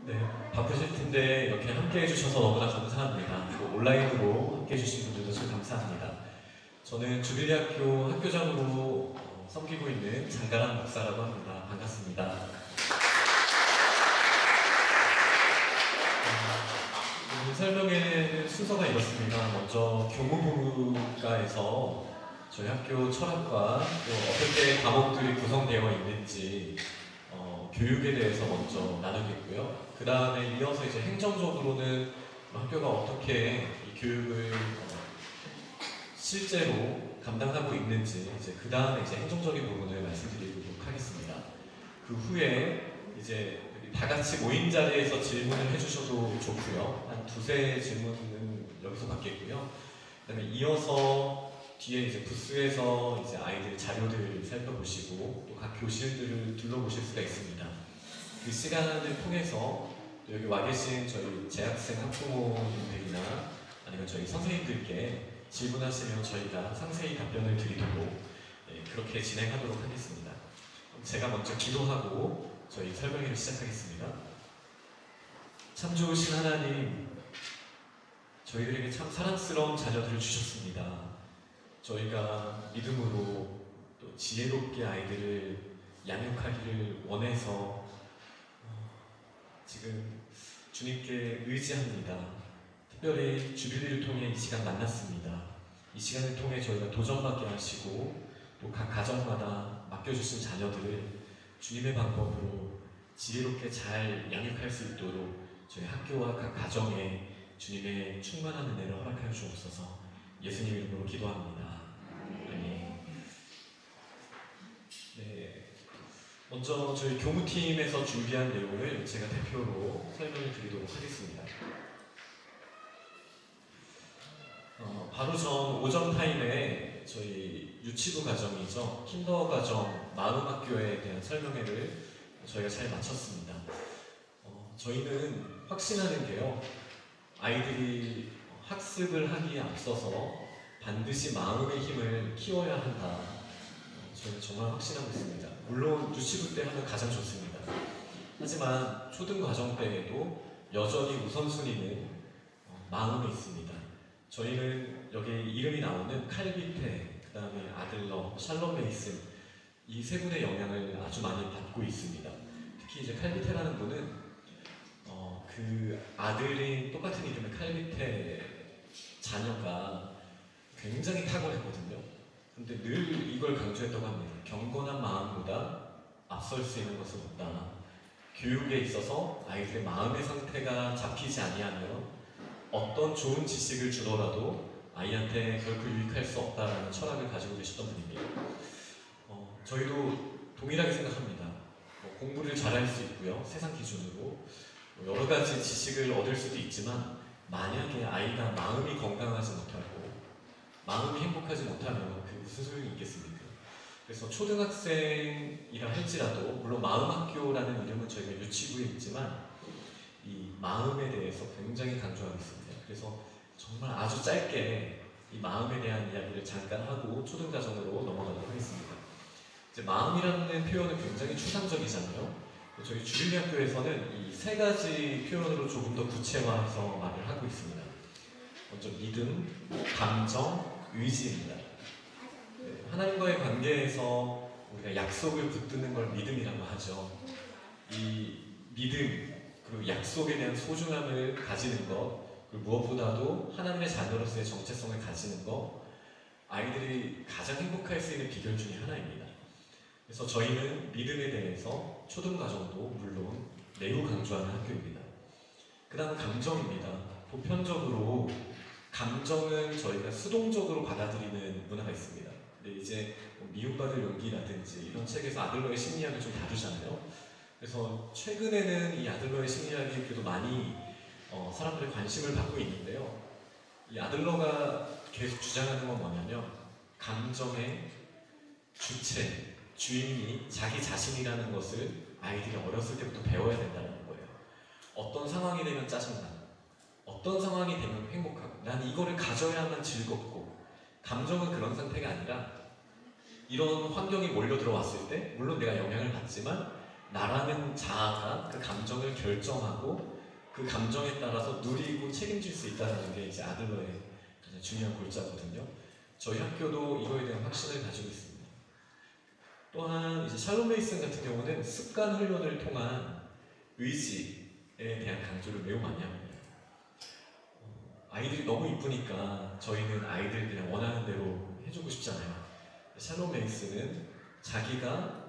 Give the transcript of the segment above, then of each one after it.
네, 바쁘실 텐데 이렇게 함께 해주셔서 너무나 감사합니다. 그리고 온라인으로 함께 해주신 분들도 참 감사합니다. 저는 주빌리학교 학교장으로 섬기고 있는 장가람 목사라고 합니다. 반갑습니다. 오늘 설명의 순서가 이렇습니다. 먼저 교무부가에서 저희 학교 철학과 또 어떻게 과목들이 구성되어 있는지 교육에 대해서 먼저 나누겠고요. 그 다음에 이어서 이제 행정적으로는 학교가 어떻게 이 교육을 실제로 감당하고 있는지 이제 그 다음에 이제 행정적인 부분을 말씀드리도록 하겠습니다. 그 후에 이제 다 같이 모인 자리에서 질문을 해주셔도 좋고요. 한 두세 질문은 여기서 받겠고요. 그다음에 이어서 뒤에 이제 부스에서 이제 아이들 자료들 살펴보시고 또 각 교실들을 둘러보실 수가 있습니다. 그 시간을 통해서 또 여기 와 계신 저희 재학생 학부모님들이나 아니면 저희 선생님들께 질문하시면 저희가 상세히 답변을 드리도록 그렇게 진행하도록 하겠습니다. 제가 먼저 기도하고 저희 설명회를 시작하겠습니다. 참 좋으신 하나님, 저희들에게 참 사랑스러운 자녀들을 주셨습니다. 저희가 믿음으로 또 지혜롭게 아이들을 양육하기를 원해서 지금 주님께 의지합니다. 특별히 주빌리를 통해 이 시간 만났습니다. 이 시간을 통해 저희가 도전받게 하시고 또 각 가정마다 맡겨주신 자녀들을 주님의 방법으로 지혜롭게 잘 양육할 수 있도록 저희 학교와 각 가정에 주님의 충만한 은혜를 허락하여 주옵소서. 예수님 이름으로 기도합니다. 네. 먼저 저희 교무팀에서 준비한 내용을 제가 대표로 설명을 드리도록 하겠습니다. 바로 전 오전 타임에 저희 유치부 과정이죠. 킨더 과정 마음학교에 대한 설명회를 저희가 잘 마쳤습니다. 저희는 확신하는 게요. 아이들이 학습을 하기에 앞서서 반드시 마음의 힘을 키워야 한다. 저는 정말 확신하고 있습니다. 물론 유치부 때 하면 가장 좋습니다. 하지만 초등 과정 때에도 여전히 우선순위는 마음에 있습니다. 저희는 여기 이름이 나오는 칼비테, 그 다음에 아들러, 샬롬 메이슨 이 세 분의 영향을 아주 많이 받고 있습니다. 특히 이제 칼비테라는 분은 그 아들인 똑같은 이름의 칼비테 자녀가 굉장히 탁월했거든요. 근데 늘 이걸 강조했다고 합니다. 경건한 마음보다 앞설 수 있는 것은 없다. 교육에 있어서 아이들의 마음의 상태가 잡히지 아니하면 어떤 좋은 지식을 주더라도 아이한테 결코 유익할 수 없다라는 철학을 가지고 계셨던 분입니다. 저희도 동일하게 생각합니다. 공부를 잘할 수 있고요. 세상 기준으로 여러 가지 지식을 얻을 수도 있지만 만약에 아이가 마음이 건강하지 못하고 마음이 행복하지 못하면 그게 무슨 소용이 있겠습니까? 그래서 초등학생이라 할지라도 물론 마음학교라는 이름은 저희가 유치부에 있지만 이 마음에 대해서 굉장히 강조하고 있습니다. 그래서 정말 아주 짧게 이 마음에 대한 이야기를 잠깐 하고 초등과정으로 넘어가도록 하겠습니다. 이제 마음이라는 표현은 굉장히 추상적이잖아요. 저희 주빌리학교에서는 이 세 가지 표현으로 조금 더 구체화해서 말을 하고 있습니다. 먼저 믿음, 감정, 의지입니다. 하나님과의 관계에서 우리가 약속을 붙드는 걸 믿음이라고 하죠. 이 믿음, 그리고 약속에 대한 소중함을 가지는 것, 그리고 무엇보다도 하나님의 자녀로서의 정체성을 가지는 것, 아이들이 가장 행복할 수 있는 비결 중에 하나입니다. 그래서 저희는 믿음에 대해서 초등과정도 물론 매우 강조하는 학교입니다. 그 다음 감정입니다. 보편적으로 감정은 저희가 수동적으로 받아들이는 문화가 있습니다. 근데 이제 미움받을 용기라든지 이런 책에서 아들러의 심리학을 좀 다루잖아요. 그래서 최근에는 이 아들러의 심리학이 그래도 많이 사람들의 관심을 받고 있는데요. 이 아들러가 계속 주장하는 건 뭐냐면 감정의 주체, 주인이 자기 자신이라는 것을 아이들이 어렸을 때부터 배워야 된다는 거예요. 어떤 상황이 되면 짜증나, 어떤 상황이 되면 행복하고, 난 이거를 가져야만 즐겁고, 감정은 그런 상태가 아니라 이런 환경이 몰려 들어왔을 때 물론 내가 영향을 받지만 나라는 자아가 그 감정을 결정하고 그 감정에 따라서 누리고 책임질 수 있다는 게 이제 아들러의 가장 중요한 골자거든요. 저희 학교도 이거에 대한 확신을 가지고 있습니다. 또한 이제 샬롬 메이슨 같은 경우는 습관 훈련을 통한 의지에 대한 강조를 매우 많이 합니다. 아이들이 너무 이쁘니까 저희는 아이들 그냥 원하는 대로 해주고 싶잖아요. 샬롬 메이슨은 자기가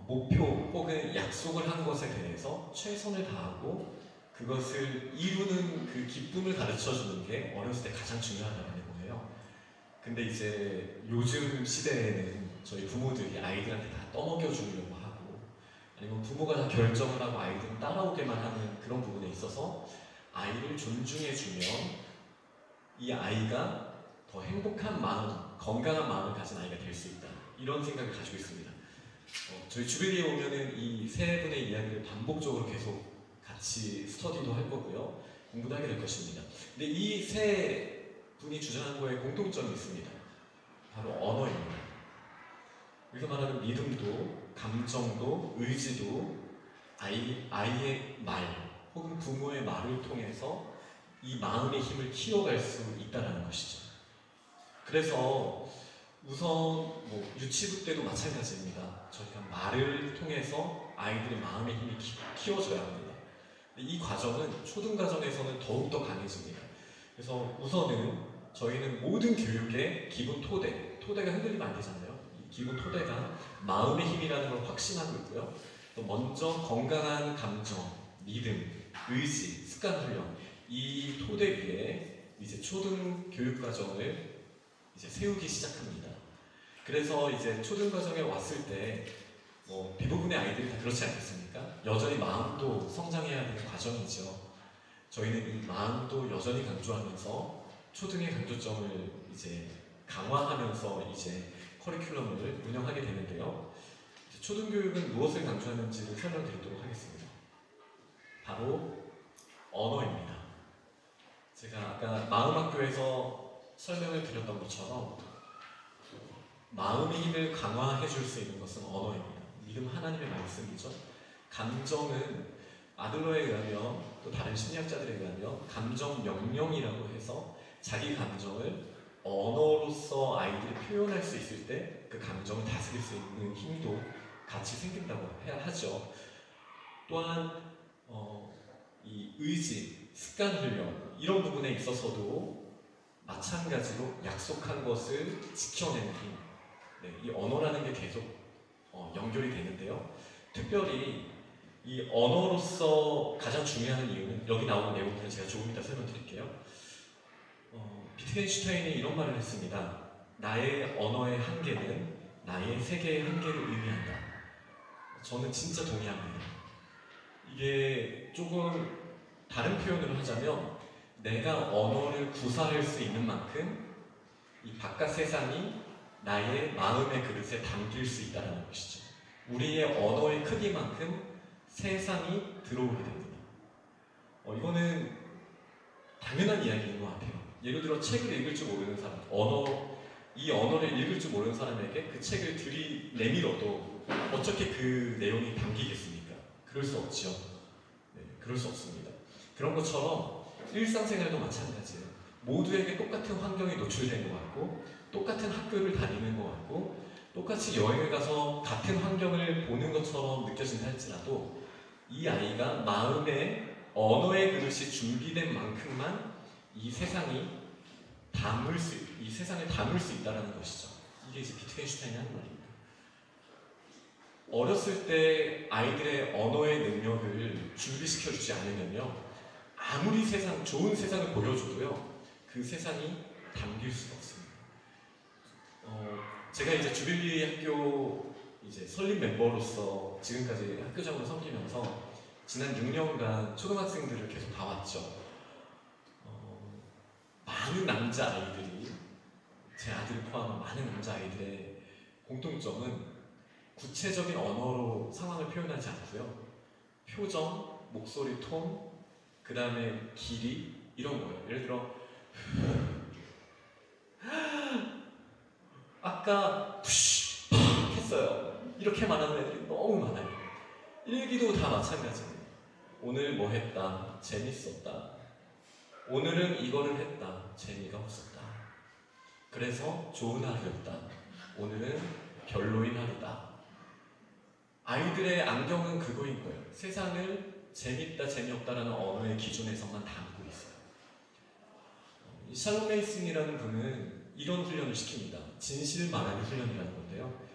목표 혹은 약속을 한 것에 대해서 최선을 다하고 그것을 이루는 그 기쁨을 가르쳐주는 게 어렸을 때 가장 중요하다는 거예요. 근데 이제 요즘 시대에는 저희 부모들이 아이들한테 다 떠먹여주려고 하고 아니면 부모가 다 결정을 하고 아이들은 따라오게만 하는 그런 부분에 있어서 아이를 존중해주면 이 아이가 더 행복한 마음, 건강한 마음을 가진 아이가 될 수 있다. 이런 생각을 가지고 있습니다. 저희 주빌리에 오면은 이 세 분의 이야기를 반복적으로 계속 같이 스터디도 할 거고요. 공부도 하게 될 것입니다. 근데 이 세 분이 주장한 거에 공통점이 있습니다. 바로 언어입니다. 여기서 말하는 믿음도, 감정도, 의지도 아이의 말 혹은 부모의 말을 통해서 이 마음의 힘을 키워갈 수 있다는 것이죠. 그래서 우선 유치부 때도 마찬가지입니다. 저희가 말을 통해서 아이들의 마음의 힘이 키워져야 합니다. 이 과정은 초등과정에서는 더욱더 강해집니다. 그래서 우선은 저희는 모든 교육의 기본 토대가 흔들리면 안 되잖아요. 이 기본 토대가 마음의 힘이라는 걸 확신하고 있고요. 또 먼저 건강한 감정, 믿음, 의지, 습관 훈련 이 토대 위에 이제 초등 교육 과정을 이제 세우기 시작합니다. 그래서 이제 초등 과정에 왔을 때 대부분의 아이들이 다 그렇지 않겠습니까? 여전히 마음도 성장해야 되는 과정이죠. 저희는 이 마음도 여전히 강조하면서 초등의 강조점을 이제 강화하면서 이제 커리큘럼을 운영하게 되는데요. 초등교육은 무엇을 강조하는지를 설명드리도록 하겠습니다. 바로 언어입니다. 제가 아까 마음학교에서 설명을 드렸던 것처럼 마음의 힘을 강화해 줄 수 있는 것은 언어입니다. 믿음 하나님의 말씀이죠. 감정은 아들러에 의하면 또 다른 심리학자들에 의하면 감정 명령이라고 해서 자기 감정을 언어로서 아이들이 표현할 수 있을 때 그 감정을 다스릴 수 있는 힘도 같이 생긴다고 해야 하죠. 또한 이 의지, 습관 훈련 이런 부분에 있어서도 마찬가지로 약속한 것을 지켜내는 힘, 이 언어라는 게 계속 연결이 되는데요. 특별히 이 언어로서 가장 중요한 이유는 여기 나오는 내용들은 제가 조금 이따 설명드릴게요. 비트겐슈타인이 이런 말을 했습니다. 나의 언어의 한계는 나의 세계의 한계를 의미한다. 저는 진짜 동의합니다. 이게 조금 다른 표현을 하자면 내가 언어를 구사할 수 있는 만큼 이 바깥 세상이 나의 마음의 그릇에 담길 수 있다는 것이죠. 우리의 언어의 크기만큼 세상이 들어오게 됩니다. 이거는 당연한 이야기인 것 같아요. 예를 들어 책을 읽을 줄 모르는 사람, 이 언어를 읽을 줄 모르는 사람에게 그 책을 내밀어도 어떻게 그 내용이 담기겠습니까? 그럴 수 없죠. 그럴 수 없습니다. 그런 것처럼 일상생활도 마찬가지예요. 모두에게 똑같은 환경에 노출된 것 같고 똑같은 학교를 다니는 것 같고 똑같이 여행을 가서 같은 환경을 보는 것처럼 느껴진다 할지라도 이 아이가 마음에 언어의 그릇이 준비된 만큼만 이 세상을 담을 수 있다는 것이죠. 이게 이제 비트겐슈타인이 하는 말입니다. 어렸을 때 아이들의 언어의 능력을 준비시켜주지 않으면요, 아무리 좋은 세상을 보여줘도요, 그 세상이 담길 수가 없습니다. 제가 이제 주빌리 학교 이제 설립 멤버로서 지금까지 학교장으로 섬기면서 지난 6년간 초등학생들을 계속 봐왔죠. 많은 남자아이들이, 제 아들을 포함한 많은 남자아이들의 공통점은 구체적인 언어로 상황을 표현하지 않고요. 표정, 목소리 톤, 그 다음에 길이, 이런 거예요. 예를 들어 아까 푸쉬 팍 했어요. 이렇게 말하는 애들이 너무 많아요. 일기도 다 마찬가지예요. 오늘 뭐 했다, 재밌었다. 오늘은 이거를 했다, 재미가 없었다. 그래서 좋은 하루였다. 오늘은 별로인 하루다. 아이들의 안경은 그거인 거예요. 세상을 재밌다, 재미없다라는 언어의 기준에서만 담고 있어요. 샬롬 메이슨이라는 분은 이런 훈련을 시킵니다. 진실 말하기 훈련이라는 건데요.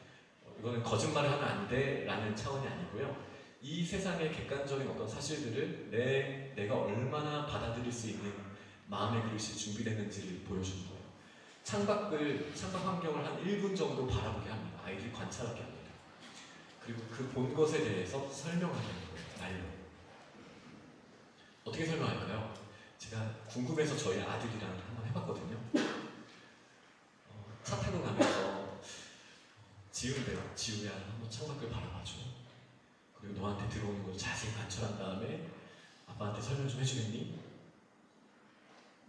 이거는 거짓말을 하면 안 돼 라는 차원이 아니고요. 이 세상의 객관적인 어떤 사실들을 내가 얼마나 받아들일 수 있는 마음의 그릇이 준비됐는지를 보여주는 거예요. 창밖 환경을 한 1분 정도 바라보게 합니다. 아이들이 관찰하게 합니다. 그리고 그 본 것에 대해서 설명하는 거예요. 말로. 어떻게 설명할까요? 제가 궁금해서 저희 아들이랑 한번 해봤거든요. 차 타고 가면서 지우야 한번 창밖을 바라봐줘. 그리고 너한테 들어오는 걸 자세히 관찰한 다음에 아빠한테 설명 좀 해주겠니?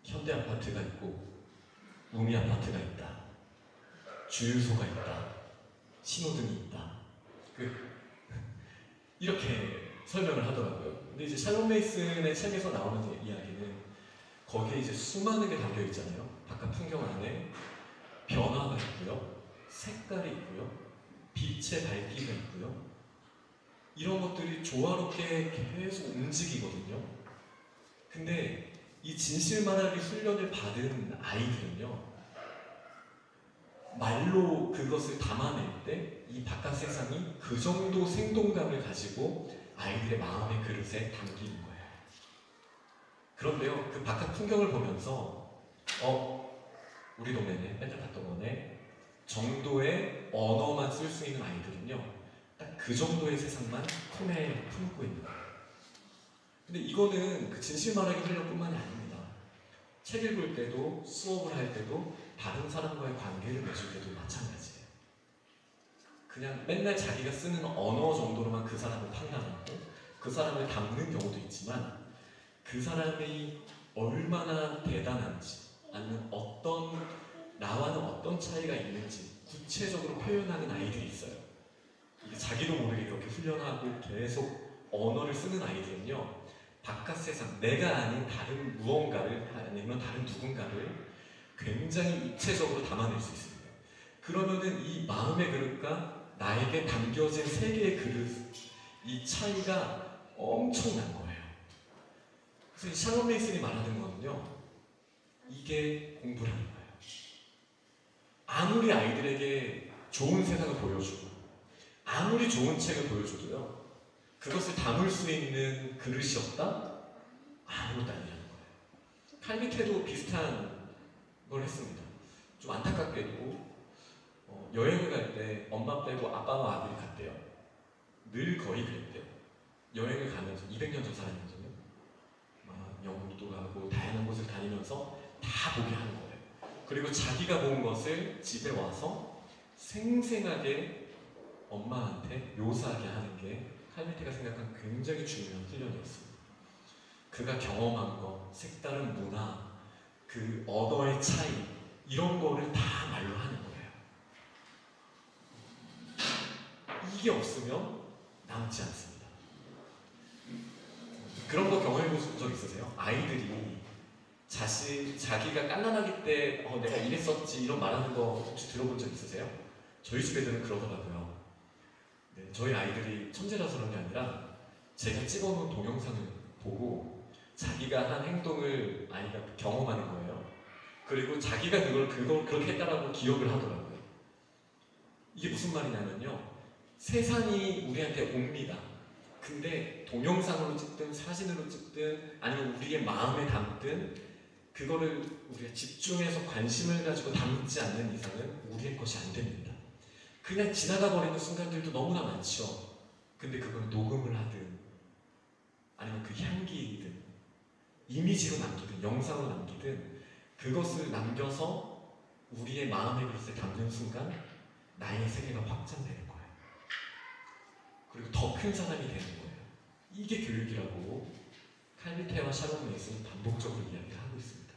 현대 아파트가 있고 우미 아파트가 있다. 주유소가 있다. 신호등이 있다. 이렇게 설명을 하더라고요. 근데 이제 샬롬 메이슨의 책에서 나오는 이야기는 거기에 이제 수많은 게 담겨 있잖아요. 바깥 풍경 안에 변화가 있고요. 색깔이 있고요. 빛의 밝기가 있고요. 이런 것들이 조화롭게 계속 움직이거든요. 근데 이 진실 말하기 훈련을 받은 아이들은요, 말로 그것을 담아낼 때 이 바깥 세상이 그 정도 생동감을 가지고 아이들의 마음의 그릇에 담기는 거예요. 그런데요, 그 바깥 풍경을 보면서 우리 동네네, 맨날 봤던 거네 정도의 언어만 쓸 수 있는 아이들은요, 딱 그 정도의 세상만 품에 품고 있는 거예요. 근데 이거는 그 진실 말하기 훈련뿐만이 아닙니다. 책 읽을 때도, 수업을 할 때도, 다른 사람과의 관계를 맺을 때도 마찬가지예요. 그냥 맨날 자기가 쓰는 언어 정도로만 그 사람을 판단하고 그 사람을 담는 경우도 있지만, 그 사람이 얼마나 대단한지, 아니면 나와는 어떤 차이가 있는지 구체적으로 표현하는 아이들이 있어요. 이게 자기도 모르게 그렇게 훈련하고 계속 언어를 쓰는 아이들은요, 바깥 세상, 내가 아닌 다른 무언가를, 아니면 다른 누군가를 굉장히 입체적으로 담아낼 수 있습니다. 그러면은 이 마음의 그릇과 나에게 담겨진 세계의 그릇, 이 차이가 엄청난 거예요. 그래서 이 샬롬 메이슨이 말하는 거는요, 이게 공부라는 거예요. 아무리 아이들에게 좋은 세상을 보여주고 아무리 좋은 책을 보여줘도요, 그것을 담을 수 있는 그릇이 없다? 아무것도 아니라는 거예요. 칼밑에도 비슷한 걸 했습니다. 좀 안타깝게도 여행을 갈 때 엄마 빼고 아빠와 아들이 갔대요. 늘 거의 그랬대요. 여행을 가면서 200년 전 사람이거든요. 영국도 가고 다양한 곳을 다니면서 다 보게 하는 거예요. 그리고 자기가 본 것을 집에 와서 생생하게 엄마한테 묘사하게 하는 게 칼밑에가 생각한 굉장히 중요한 훈련이었습니다. 그가 경험한 것, 색다른 문화, 그 언어의 차이, 이런 거를 다 말로 하는 거예요. 이게 없으면 남지 않습니다. 그런 거 경험해 보신 적 있으세요? 아이들이 자기가 깐난아기 때 내가 이랬었지 이런 말하는 거 혹시 들어본 적 있으세요? 저희 집 애들은 그러더라고요. 네, 저희 아이들이 천재라서 그런 게 아니라 제가 찍어놓은 동영상을 보고 자기가 한 행동을 아이가 경험하는 거예요. 그리고 자기가 그걸 그렇게 했다라고 기억을 하더라고요. 이게 무슨 말이냐면요, 세상이 우리한테 옵니다. 근데 동영상으로 찍든 사진으로 찍든 아니면 우리의 마음에 담든 그거를 우리가 집중해서 관심을 가지고 담지 않는 이상은 우리의 것이 안 됩니다. 그냥 지나가 버리는 순간들도 너무나 많죠. 근데 그걸 녹음을 하든 아니면 그 향기이든 이미지로 남기든 영상으로 남기든 그것을 남겨서 우리의 마음의 그릇에 담는 순간 나의 세계가 확장되는 거예요. 그리고 더 큰 사람이 되는 거예요. 이게 교육이라고 칼밑에와 샬롬 메이슨은 반복적으로 이야기를 하고 있습니다.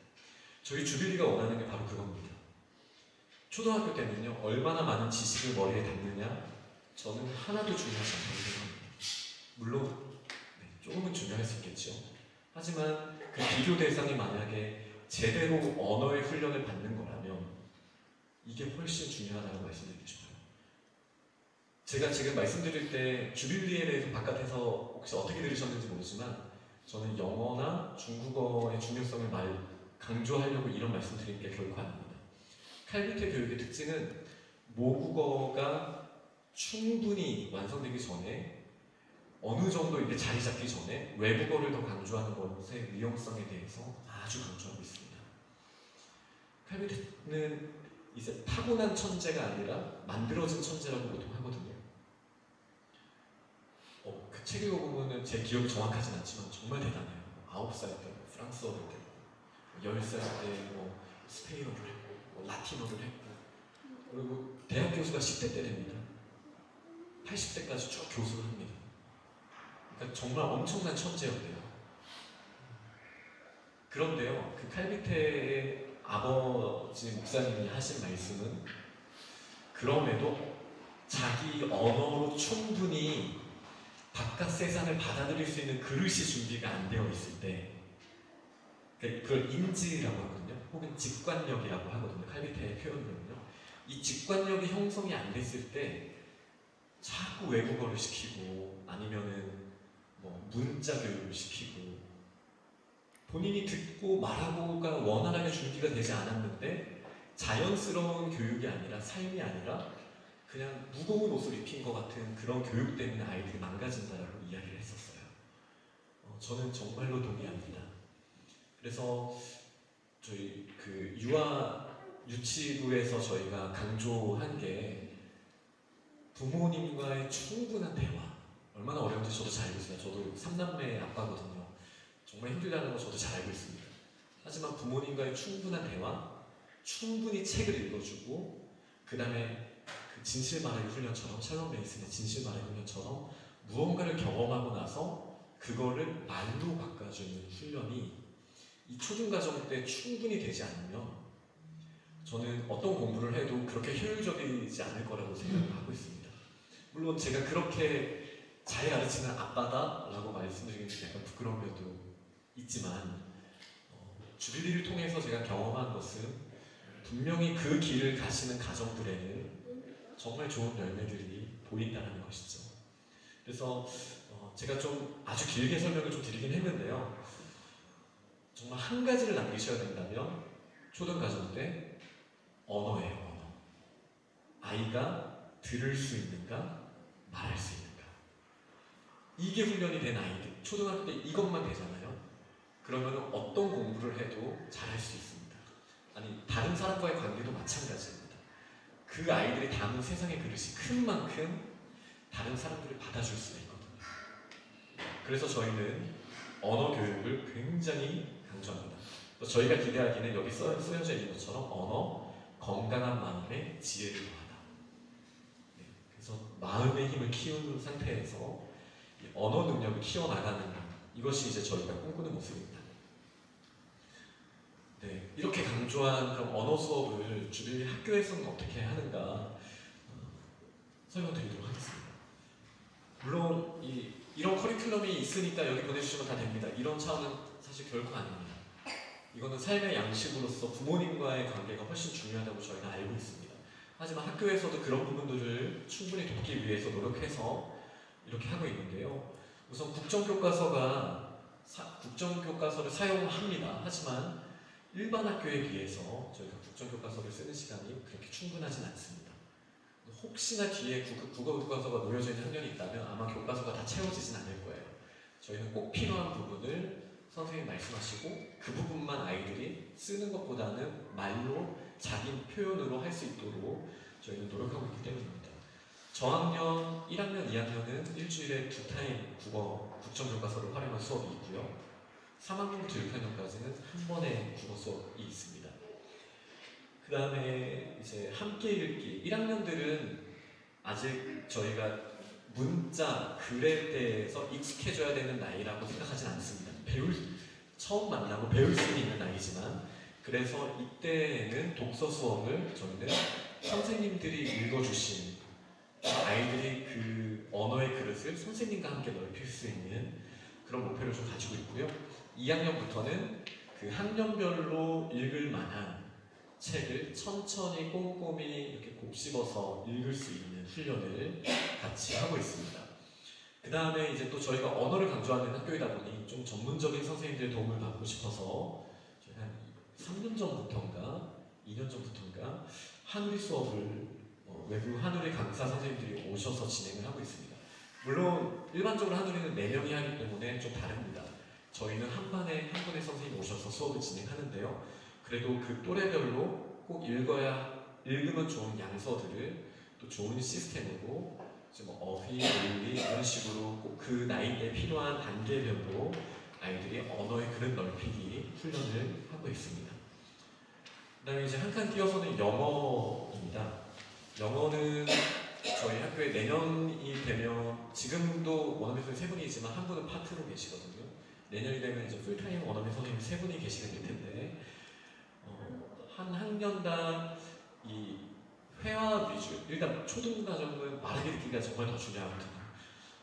저희 주빌리가 원하는 게 바로 그겁니다. 초등학교 때는요, 얼마나 많은 지식을 머리에 담느냐, 저는 하나도 중요하지 않다고 생각합니다. 물론 조금은 중요할 수 있겠죠. 하지만 그 비교 대상이 만약에 제대로 언어의 훈련을 받는 거라면 이게 훨씬 중요하다고 말씀드리고 싶어요. 제가 지금 말씀드릴 때 주빌리에 대해서 바깥에서 혹시 어떻게 들으셨는지 모르지만 저는 영어나 중국어의 중요성을 강조하려고 이런 말씀 드린 게 결코 아닙니다. 칼비태 교육의 특징은 모국어가 충분히 완성되기 전에 어느 정도 이게 자리 잡기 전에 외국어를 더 강조하는 것의 위험성에 대해서 아주 강조하고 있습니다. 칼비태는 이제 타고난 천재가 아니라 만들어진 천재라고 보통 하거든요. 그 책 읽어보면 제 기억이 정확하진 않지만 정말 대단해요. 9살 때 프랑스어를 했고 10살 때 스페인어를 했고 라틴어를 했고 그리고 대학 교수가 10대 때 됩니다. 80대까지 쭉 교수를 합니다. 그러니까 정말 엄청난 천재였대요. 그런데요, 그 칼비태의 아버지 목사님이 하신 말씀은 그럼에도 자기 언어로 충분히 바깥 세상을 받아들일 수 있는 그릇이 준비가 안 되어 있을 때 그걸 인지라고 하거든요. 혹은 직관력이라고 하거든요. 칼비태의 표현으로는요. 이 직관력이 형성이 안 됐을 때 자꾸 외국어를 시키고 아니면은 문자 교육을 시키고 본인이 듣고 말하고가 원활하게 준비가 되지 않았는데 자연스러운 교육이 아니라 삶이 아니라 그냥 무거운 옷을 입힌 것 같은 그런 교육 때문에 아이들이 망가진다라고 이야기를 했었어요. 저는 정말로 동의합니다. 그래서 저희 그 유치부에서 저희가 강조한 게 부모님과의 충분한 대화. 얼마나 어려운지 저도 잘 알고 있습니다. 저도 3남매 아빠거든요. 정말 힘들다는 거 저도 잘 알고 있습니다. 하지만 부모님과의 충분한 대화, 충분히 책을 읽어주고 그 다음에 그 진실 말하기 훈련처럼 샬롬 메이슨의 진실 말하기 훈련처럼 무언가를 경험하고 나서 그거를 말로 바꿔주는 훈련이 이 초중과정 때 충분히 되지 않으면 저는 어떤 공부를 해도 그렇게 효율적이지 않을 거라고 생각을 하고 있습니다. 물론 제가 그렇게 잘 가르치는 아빠다라고 말씀드리는 게 약간 부끄러운 면도 있지만 주빌리를 통해서 제가 경험한 것은 분명히 그 길을 가시는 가정들에는 정말 좋은 열매들이 보인다는 것이죠. 그래서 제가 좀 아주 길게 설명을 좀 드리긴 했는데요. 정말 한 가지를 남기셔야 된다면 초등가정 때 언어예요. 언어. 아이가 들을 수 있는가 말할 수 있는가. 이게 훈련이 된 아이들. 초등학교 때 이것만 되잖아요. 그러면 어떤 공부를 해도 잘할 수 있습니다. 아니 다른 사람과의 관계도 마찬가지입니다. 그 아이들이 담은 세상의 그릇이 큰 만큼 다른 사람들을 받아줄 수가 있거든요. 그래서 저희는 언어 교육을 굉장히 강조합니다. 저희가 기대하기는 여기 쓰여져 있는 것처럼 언어, 건강한 마음의 지혜를 더하다. 그래서 마음의 힘을 키우는 상태에서 언어 능력을 키워나가는 이것이 이제 저희가 꿈꾸는 모습입니다. 네, 이렇게 강조한 그럼 언어 수업을 주빌리 학교에서는 어떻게 하는가 설명드리도록 하겠습니다. 물론 이런 커리큘럼이 있으니까 여기 보내주시면 다 됩니다. 이런 차원은 사실 결코 아닙니다. 이거는 삶의 양식으로서 부모님과의 관계가 훨씬 중요하다고 저희는 알고 있습니다. 하지만 학교에서도 그런 부분들을 충분히 돕기 위해서 노력해서 이렇게 하고 있는데요. 우선 국정교과서를 사용합니다. 하지만 일반 학교에 비해서 저희가 국정교과서를 쓰는 시간이 그렇게 충분하진 않습니다. 혹시나 뒤에 국어교과서가 놓여져 있는 학년이 있다면 아마 교과서가 다 채워지진 않을 거예요. 저희는 꼭 필요한 부분을 선생님이 말씀하시고 그 부분만 아이들이 쓰는 것보다는 말로 자기 표현으로 할 수 있도록 저희는 노력하고 있기 때문입니다. 저학년 1학년, 2학년은 일주일에 2타임 국정교과서를 활용한 수업이 있고요. 3학년부터 6학년까지는 한 번의 국어 수업이 있습니다. 그 다음에 이제 함께 읽기 1학년들은 아직 저희가 문자, 글에 대해서 익숙해져야 되는 나이라고 생각하진 않습니다. 처음 만나고 배울 수 있는 나이지만 그래서 이때에는 독서 수업을 저희는 선생님들이 읽어주신 아이들이 그 그 언어의 그릇을 선생님과 함께 넓힐 수 있는 그런 목표를 좀 가지고 있고요. 2학년부터는 그 학년별로 읽을 만한 책을 천천히 꼼꼼히 이렇게 곱씹어서 읽을 수 있는 훈련을 같이 하고 있습니다. 그 다음에 이제 또 저희가 언어를 강조하는 학교이다 보니 좀 전문적인 선생님들의 도움을 받고 싶어서 한 3년 전부터인가 2년 전부터인가 한우리 수업을 외부 한우리 강사 선생님들이 오셔서 진행을 하고 있습니다. 물론 일반적으로 한우리는 4명이 하기 때문에 좀 다릅니다. 저희는 한 반에 한 분의 선생님이 오셔서 수업을 진행하는데요. 그래도 그 또래별로 꼭 읽으면 좋은 양서들을 또 좋은 시스템으로 어휘, 논리 이런 식으로 꼭 그 나이대에 필요한 단계별로 아이들이 언어의 그릇 넓히기 훈련을 하고 있습니다. 그 다음에 이제 한 칸 띄어서는 영어입니다. 영어는 저희 학교에 내년이 되면 지금도 원어민 선생님 3분이지만 한 분은 파트로 계시거든요. 내년이 되면 이제 풀타임 원어민 선생님 3분이 계시게 될 텐데 한 학년당 이 회화 위주, 일단 초등과정은 말하기 듣기가 정말 더 중요하거든요.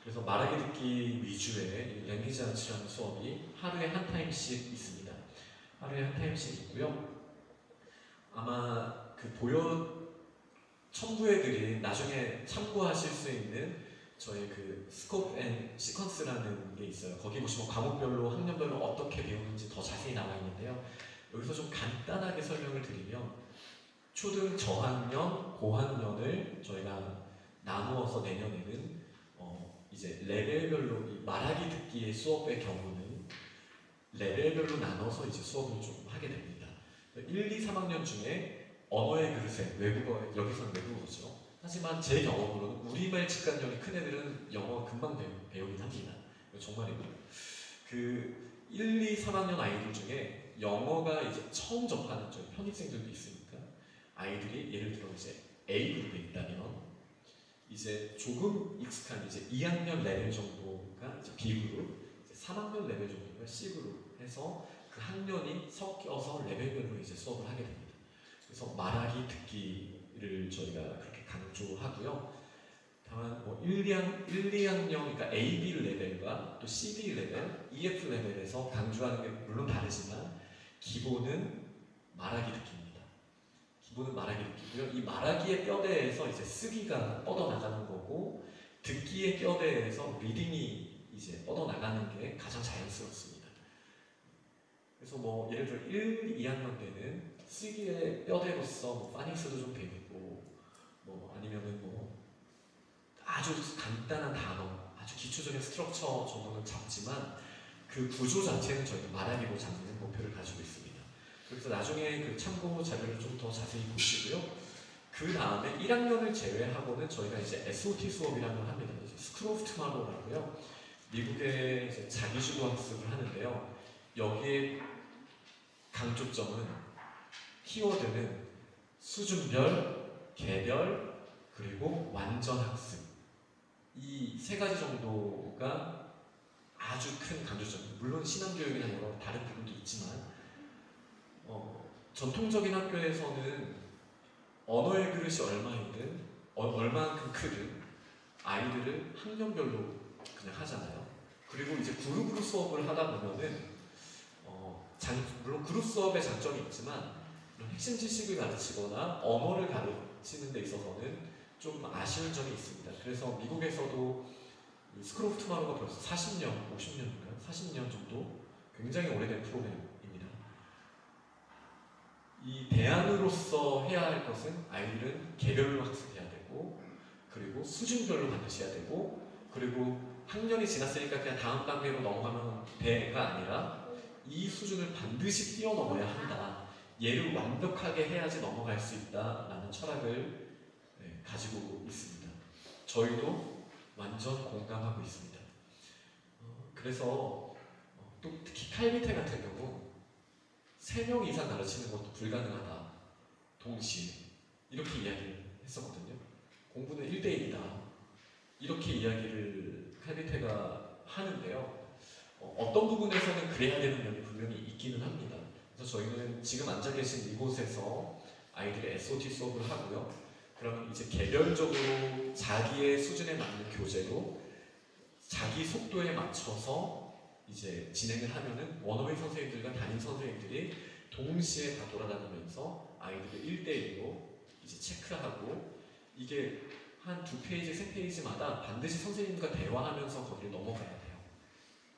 그래서 말하기 듣기 위주의 랭귀지 아츠라는 수업이 하루에 한 타임씩 있습니다. 하루에 한 타임씩 있고요. 아마 그 첨부해드린 나중에 참고하실 수 있는 저희 그 스코프 앤 시퀀스라는 게 있어요. 거기 보시면 과목별로 학년별로 어떻게 배우는지 더 자세히 나와 있는데요. 여기서 좀 간단하게 설명을 드리면 초등 저학년, 고학년을 저희가 나누어서 내년에는 이제 레벨별로 이 말하기 듣기의 수업의 경우는 레벨별로 나눠서 이제 수업을 좀 하게 됩니다. 1, 2, 3학년 중에 언어의 그릇에 외국어, 여기서는 외국어죠. 하지만 제 경험으로는 우리말 직관력이 큰 애들은 영어 금방 배우긴 합니다. 정말입니다. 그 1, 2, 3학년 아이들 중에 영어가 이제 처음 접하는 편입생들도 있으니까 아이들이 예를 들어 이제 A 그룹에 있다면 이제 조금 익숙한 이제 2학년 레벨 정도가 이제 B 그룹, 이제 3학년 레벨 정도가 C 그룹 해서 그 학년이 섞여서 레벨별로 이제 수업을 하게 됩니다. 그래서 말하기 듣기를 저희가 그렇게 강조하고요. 다만 1, 2학년 그러니까 A, B 레벨과 또 C, D 레벨, EF 레벨에서 강조하는 게 물론 다르지만 기본은 말하기 듣기입니다. 기본은 말하기 듣기고요. 이 말하기의 뼈대에서 이제 쓰기가 뻗어나가는 거고 듣기의 뼈대에서 리딩이 이제 뻗어나가는 게 가장 자연스럽습니다. 그래서 예를 들어 1, 2학년 때는 쓰기의 뼈대로서 파닉스도 좀 배우고 아니면은 아주 간단한 단어, 아주 기초적인 스트럭처 정도는 잡지만 그 구조 자체는 저희가 말하기로 잡는 목표를 가지고 있습니다. 그래서 나중에 그 참고 자료를 좀 더 자세히 보시고요. 그 다음에 1학년을 제외하고는 저희가 이제 SOT 수업이라는 걸 합니다. 스쿨 오브 투마로우라고요. 미국의 이제 자기주도 학습을 하는데요. 여기에 강조점은 키워드는 수준별, 개별, 그리고 완전 학습. 이 3가지 정도가 아주 큰 강조점입니다. 물론 신앙교육이나 여러 다른 부분도 있지만 전통적인 학교에서는 언어의 그릇이 얼마이든 얼마만큼 크든 아이들을 학년별로 그냥 하잖아요. 그리고 이제 그룹으로 수업을 하다 보면은 물론 그룹 수업의 장점이 있지만 핵심 지식을 가르치거나 언어를 가르치는 데 있어서는 좀 아쉬운 점이 있습니다. 그래서 미국에서도 스쿨 오브 투마로우가 벌써 40년, 50년인가요? 40년 정도 굉장히 오래된 프로그램입니다. 이 대안으로서 해야 할 것은 아이들은 개별로 학습해야 되고 그리고 수준별로 반드시 해야 되고 그리고 학년이 지났으니까 그냥 다음 단계로 넘어가면 돼가 아니라 이 수준을 반드시 뛰어넘어야 한다. 얘를 완벽하게 해야지 넘어갈 수 있다라는 철학을 가지고 있습니다. 저희도 완전 공감하고 있습니다. 그래서 또 특히 칼비테 같은 경우 3명 이상 가르치는 것도 불가능하다. 동시에 이렇게 이야기를 했었거든요. 공부는 1대1이다. 이렇게 이야기를 칼비테가 하는데요. 어떤 부분에서는 그래야 되는 면이 분명히 있기는 합니다. 그래서 저희는 지금 앉아 계신 이곳에서 아이들의 SOT 수업을 하고요. 그러면 이제 개별적으로 자기의 수준에 맞는 교재로 자기 속도에 맞춰서 이제 진행을 하면은 원어민 선생님들과 담임 선생님들이 동시에 다 돌아다니면서 아이들을 1대1로 이제 체크하고 이게 한 2페이지, 3페이지마다 반드시 선생님과 대화하면서 거기를 넘어가야 돼요.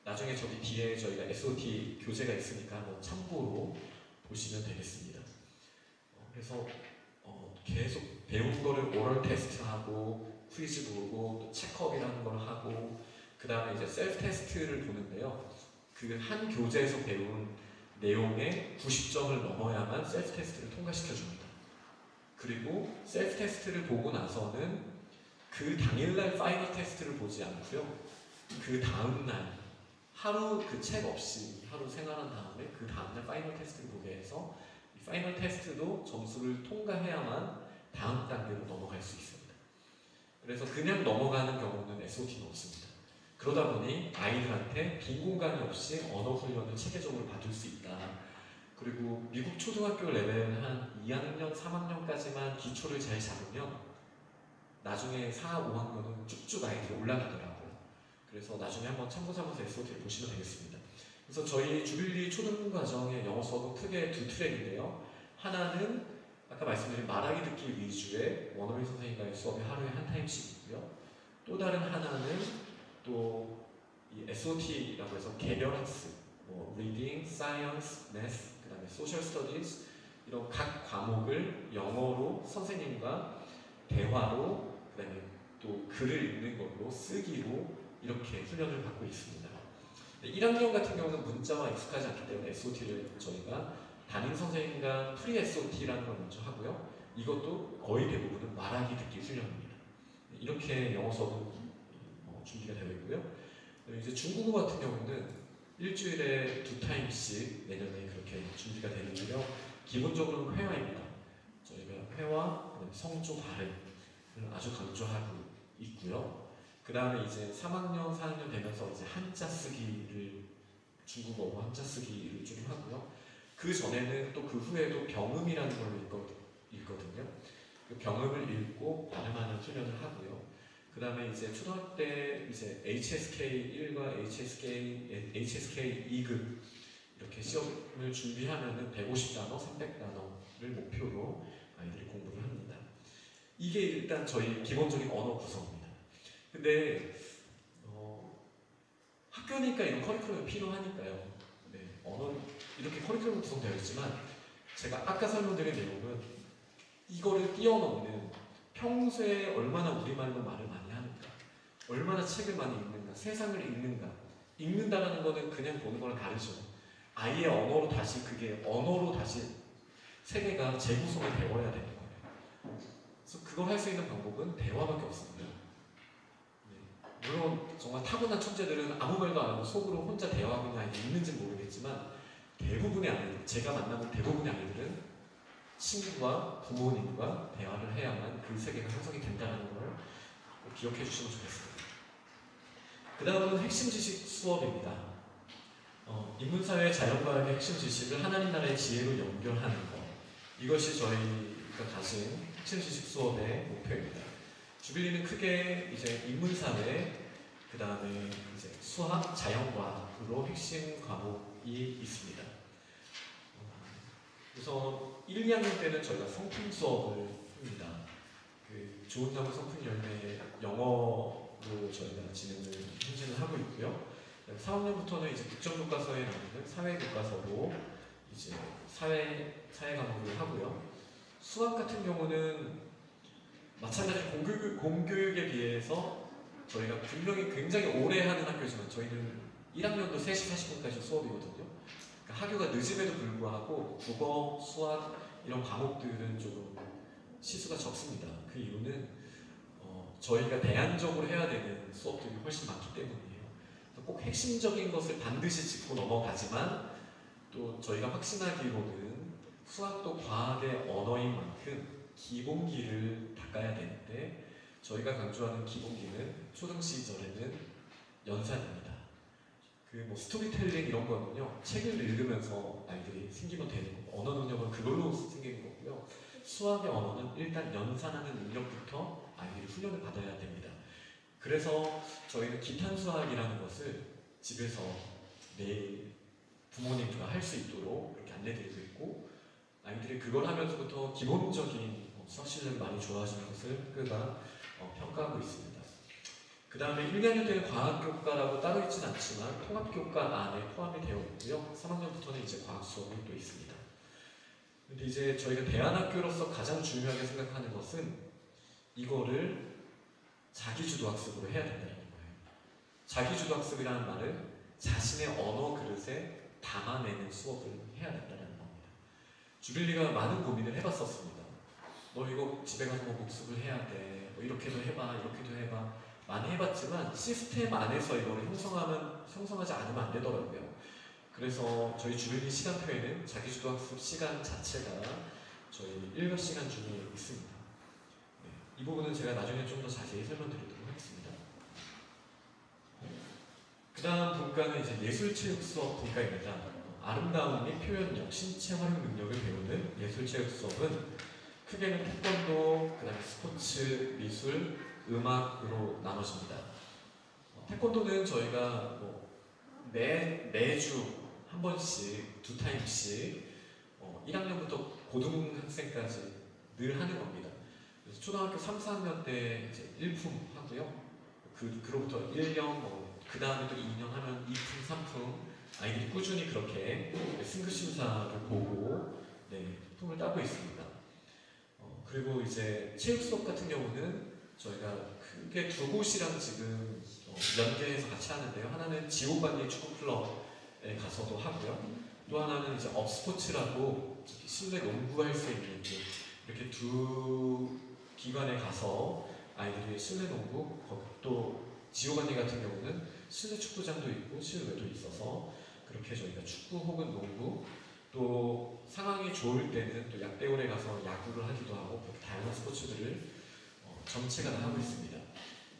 나중에 저기 뒤에 저희가 SOT 교재가 있으니까 한번 참고로 보시면 되겠습니다. 그래서 계속 배운 거를 오럴 테스트하고 퀴즈 보고 또 체크업이라는 걸 하고 그 다음에 이제 셀프 테스트를 보는데요. 그 한 교재에서 배운 내용의 90점을 넘어야만 셀프 테스트를 통과시켜줍니다. 그리고 셀프 테스트를 보고 나서는 그 당일날 파이널 테스트를 보지 않고요. 그 다음날 하루 그 책 없이 하루 생활한 다음에 그 다음날 파이널 테스트를 보게 해서 이 파이널 테스트도 점수를 통과해야만 다음 단계로 넘어갈 수 있습니다. 그래서 그냥 넘어가는 경우는 SOT는 없습니다. 그러다 보니 아이들한테 빈 공간이 없이 언어 훈련을 체계적으로 받을 수 있다. 그리고 미국 초등학교 레벨 한 2학년, 3학년까지만 기초를 잘 잡으면 나중에 4, 5학년은 쭉쭉 아이들이 올라가더라고요. 그래서 나중에 한번 참고 삼아서 SOT를 보시면 되겠습니다. 그래서 저희 주빌리 초등과정의 영어 수업은 크게 2트랙인데요. 하나는 아까 말씀드린 말하기 듣기 위주의 원어민 선생님과의 수업이 하루에 한 타임씩 있고요. 또 다른 하나는 또 이 SOT라고 해서 개별 학습, 뭐 Reading, Science, Math, 그 다음에 Social Studies 이런 각 과목을 영어로 선생님과 대화로 그 다음에 또 글을 읽는 걸로 쓰기로 이렇게 훈련을 받고 있습니다. 1학년 같은 경우는 문자와 익숙하지 않기 때문에 SOT를 저희가 담임 선생님과 프리 SOT라는 걸 먼저 하고요. 이것도 거의 대부분은 말하기 듣기 훈련입니다. 이렇게 영어 수업은 준비가 되어 있고요. 이제 중국어 같은 경우는 일주일에 2타임씩 내년에 그렇게 준비가 되는데요. 기본적으로는 회화입니다. 저희가 회화, 성조 발음을 아주 강조하고 있고요. 그 다음에 이제 3학년, 4학년 되면서 이제 한자 쓰기를 중국어로 한자 쓰기를 좀 하고요. 그 전에는 또 그 후에도 병음이라는 걸 읽거든요. 그 병음을 읽고 발음하는 훈련을 하고요. 그 다음에 이제 초등학교 때 이제 HSK 1과 HSK 2급 이렇게 시험을 준비하면은 150단어, 300단어를 목표로 아이들이 공부를 합니다. 이게 일단 저희 기본적인 언어 구성입니다. 근데 학교니까 이런 커리큘럼이 필요하니까요. 네, 언어는 이렇게 커리큘럼 구성되어 있지만 제가 아까 설명드린 내용은 이거를 뛰어넘는 평소에 얼마나 우리말로 말을 많이 하는가, 얼마나 책을 많이 읽는가, 세상을 읽는가. 읽는다라는 거는 그냥 보는 거랑 다르죠. 아이의 언어로 다시 세계가 재구성이 되어야 되는 거예요. 그래서 그걸 할 수 있는 방법은 대화밖에 없습니다. 네. 물론 정말 타고난 천재들은 아무 말도 안 하고 속으로 혼자 대화하거나 읽는지는 모르겠지만 대부분의 아이들, 제가 만나본 대부분의 아이들은 친구와 부모님과 대화를 해야만 그 세계가 형성이 된다는 걸 꼭 기억해 주시면 좋겠습니다. 그 다음은 핵심 지식 수업입니다. 인문사회 자연과학의 핵심 지식을 하나님 나라의 지혜로 연결하는 것. 이것이 저희가 가진 핵심 지식 수업의 목표입니다. 주빌리는 크게 이제 인문사회, 그 다음에 이제 수학, 자연과학으로 핵심 과목이 있습니다. 그래서 1, 2학년 때는 저희가 성품 수업을 합니다. 그 좋은 나무 성품 열매 영어로 저희가 현진을 하고 있고요. 4학년부터는 이제 국정교과서에 나오는 사회교과서로 이제 사회 과목을 하고요. 수학 같은 경우는 마찬가지로 공교육에 비해서 저희가 분명히 굉장히 오래 하는 학교지만 저희는 1학년도 3시 40분까지 수업이거든요. 그러니까 학교가 늦음에도 불구하고 국어, 수학 이런 과목들은 조금 시수가 적습니다. 그 이유는 저희가 대안적으로 해야 되는 수업들이 훨씬 많기 때문이에요. 꼭 핵심적인 것을 반드시 짚고 넘어가지만 또 저희가 확신하기로는 수학도 과학의 언어인 만큼 기본기를 닦아야 되는데 저희가 강조하는 기본기는 초등 시절에는 연산입니다. 그 뭐 스토리텔링 이런 거는요 책을 읽으면서 아이들이 생기면 되는 거고 언어 능력은 그걸로 생기는 거고요. 수학의 언어는 일단 연산하는 능력부터 아이들이 훈련을 받아야 됩니다. 그래서 저희는 기탄 수학이라는 것을 집에서 매일 부모님과 할 수 있도록 이렇게 안내드리고 있고, 아이들이 그걸 하면서부터 기본적인 수학 실력을 많이 좋아하시는 것을 학교가 평가하고 있습니다. 그 다음에 1, 2학년 때는 과학교과라고 따로 있지는 않지만 통합교과 안에 포함이 되어 있고요. 3학년부터는 이제 과학 수업이 또 있습니다. 근데 이제 저희가 대안학교로서 가장 중요하게 생각하는 것은 이거를 자기주도학습으로 해야 된다는 거예요. 자기주도학습이라는 말은 자신의 언어 그릇에 담아내는 수업을 해야 된다는 겁니다. 주빌리가 많은 고민을 해봤었습니다. 너 이거 집에 가서 뭐 복습을 해야 돼. 뭐 이렇게도 해봐, 이렇게도 해봐. 많이 해봤지만 시스템 안에서 이거를 형성하지 않으면 안 되더라고요. 그래서 저희 주빌리 시간표에는 자기주도학습 시간 자체가 저희 1급 시간 중에 있습니다. 네, 이 부분은 제가 나중에 좀 더 자세히 설명드리도록 하겠습니다. 그 다음 분과는 이제 예술체육 수업 분과입니다. 아름다움 및 표현력, 신체 활용 능력을 배우는 예술체육 수업은 크게는 태권도, 그 다음에 스포츠, 미술, 음악으로 나눠집니다. 태권도는 저희가 매주 한 번씩, 2타임씩 1학년부터 고등학생까지 늘 하는 겁니다. 그래서 초등학교 3, 4학년 때 이제 1품 하고요. 그로부터 1년, 그 다음에 또 2년 하면 2품, 3품 아이들이 꾸준히 그렇게 승급 심사를 보고 품을 따고 있습니다. 그리고 이제 체육 수업 같은 경우는 저희가 크게 두 곳이랑 지금 연계해서 같이 하는데요. 하나는 지옥반리 축구클럽에 가서도 하고요. 또 하나는 이제 업스포츠라고 실내 농구할 수 있는 이렇게 두 기관에 가서 아이들이 실내 농구, 또 지옥반리 같은 경우는 실내 축구장도 있고 실외도 있어서 그렇게 저희가 축구 혹은 농구, 또 상황이 좋을 때는 또 약대원에 가서 야구를 하기도 하고 그렇게 다양한 스포츠들을 전체가 다 하고 있습니다.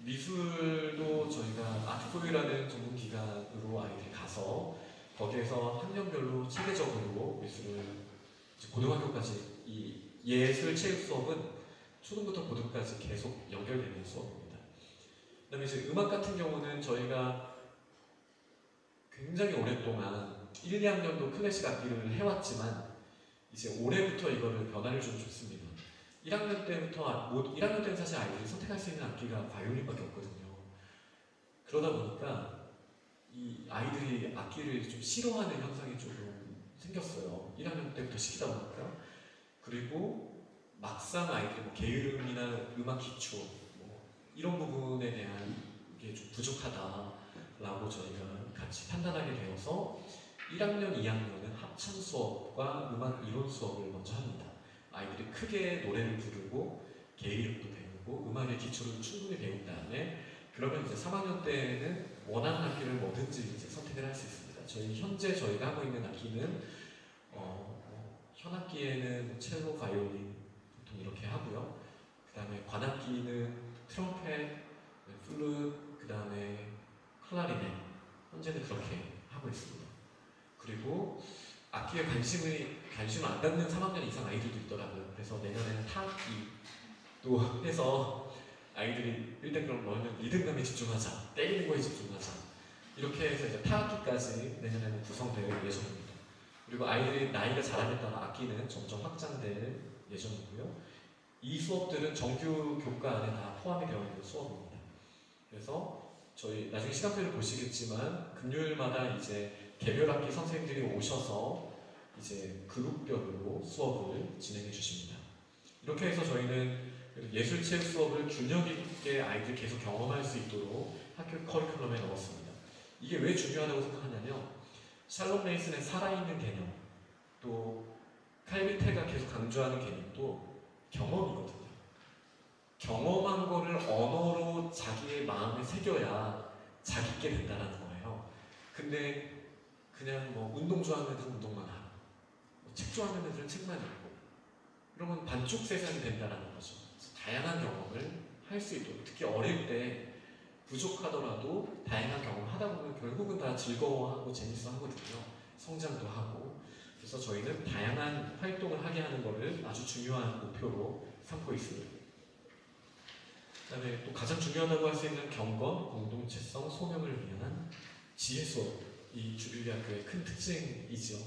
미술도 저희가 아트포유라는 전문기관으로 아이들이 가서 거기에서 학년별로 체계적으로 미술을 고등학교까지 이 예술 체육 수업은 초등부터 고등까지 계속 연결되는 수업입니다. 그 다음에 이제 음악 같은 경우는 저희가 굉장히 오랫동안 1, 2학년도 클래식 악기를 해왔지만 이제 올해부터 이거를 변화를 좀 줬습니다. 1학년 때부터, 1학년 때는 사실 아이들이 선택할 수 있는 악기가 바이올린밖에 없거든요. 그러다 보니까 이 아이들이 악기를 좀 싫어하는 현상이 조금 생겼어요. 1학년 때부터 시키다 보니까. 그리고 막상 아이들이 게으름이나 음악 기초 이런 부분에 대한 게 좀 부족하다라고 저희가 같이 판단하게 되어서 1학년, 2학년은 합창 수업과 음악 이론 수업을 먼저 합니다. 아이들이 크게 노래를 부르고 게이름도 배우고 음악의 기초를 충분히 배운 다음에 그러면 이제 3학년 때는 원하는 악기를 뭐든지 이제 선택을 할 수 있습니다. 현재 저희가 하고 있는 악기는 현악기에는 첼로, 바이올린 보통 이렇게 하고요. 그 다음에 관악기는 트럼펫, 플룻, 그 다음에 클라리넷 현재는 그렇게 하고 있습니다. 그리고 악기에 관심을 안 갖는 3학년 이상 아이들도 있더라고요. 그래서 내년에는 타악기도 해서 아이들이 일단 그럼 너희는 리듬감에 집중하자, 때리는 거에 집중하자 이렇게 해서 이제 타악기까지 내년에는 구성될 예정입니다. 그리고 아이들이 나이가 자라에 따라 악기는 점점 확장될 예정이고요. 이 수업들은 정규 교과 안에 다 포함이 되어 있는 수업입니다. 그래서 저희 나중에 시간표를 보시겠지만 금요일마다 이제 개별 악기 선생님들이 오셔서 이제 그룹별로 수업을 진행해 주십니다. 이렇게 해서 저희는 예술체육 수업을 균형 있게 아이들이 계속 경험할 수 있도록 학교 커리큘럼에 넣었습니다. 이게 왜 중요하다고 생각하냐면 샬롬 레이슨의 살아있는 개념, 또 칼비테가 계속 강조하는 개념도 경험이거든요. 경험한 거를 언어로 자기의 마음에 새겨야 자기게 된다는 거예요. 근데 그냥 운동 좋아하는 애들은 운동만 하고 책 좋아하는 애들은 책만 읽고 그러면 반쪽 세상이 된다는 거죠. 다양한 경험을 할 수 있도록, 특히 어릴 때 부족하더라도 다양한 경험을 하다 보면 결국은 다 즐거워하고 재밌어 하거든요. 성장도 하고. 그래서 저희는 다양한 활동을 하게 하는 것을 아주 중요한 목표로 삼고 있습니다. 그다음에 또 가장 중요하다고 할 수 있는 경건, 공동체성, 소명을 위한 지혜 수업이 주빌리학교의 큰 특징이죠.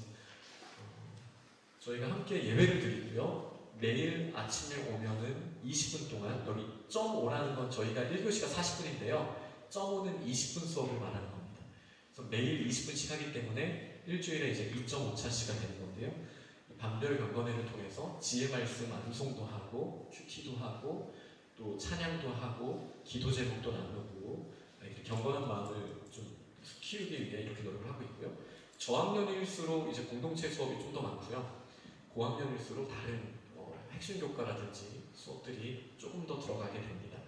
저희가 함께 예배를 드리고요. 매일 아침에 오면은 20분 동안 여기 0.5라는 건 저희가 1교시가 40분인데요. 0.5는 20분 수업을 말하는 겁니다. 그래서 매일 20분씩 하기 때문에 일주일에 이제 2.5차 시간 되는 건데요. 밤별 경건회를 통해서 지혜 말씀 암송도 하고 큐티도 하고 또 찬양도 하고 기도 제목도 나누고 이렇게 경건한 마음을 좀 키우기 위해 이렇게 노력을 하고 있고요. 저학년일수록 이제 공동체 수업이 좀 더 많고요. 고학년일수록 다른 핵심 교과라든지 수업들이 조금 더 들어가게 됩니다.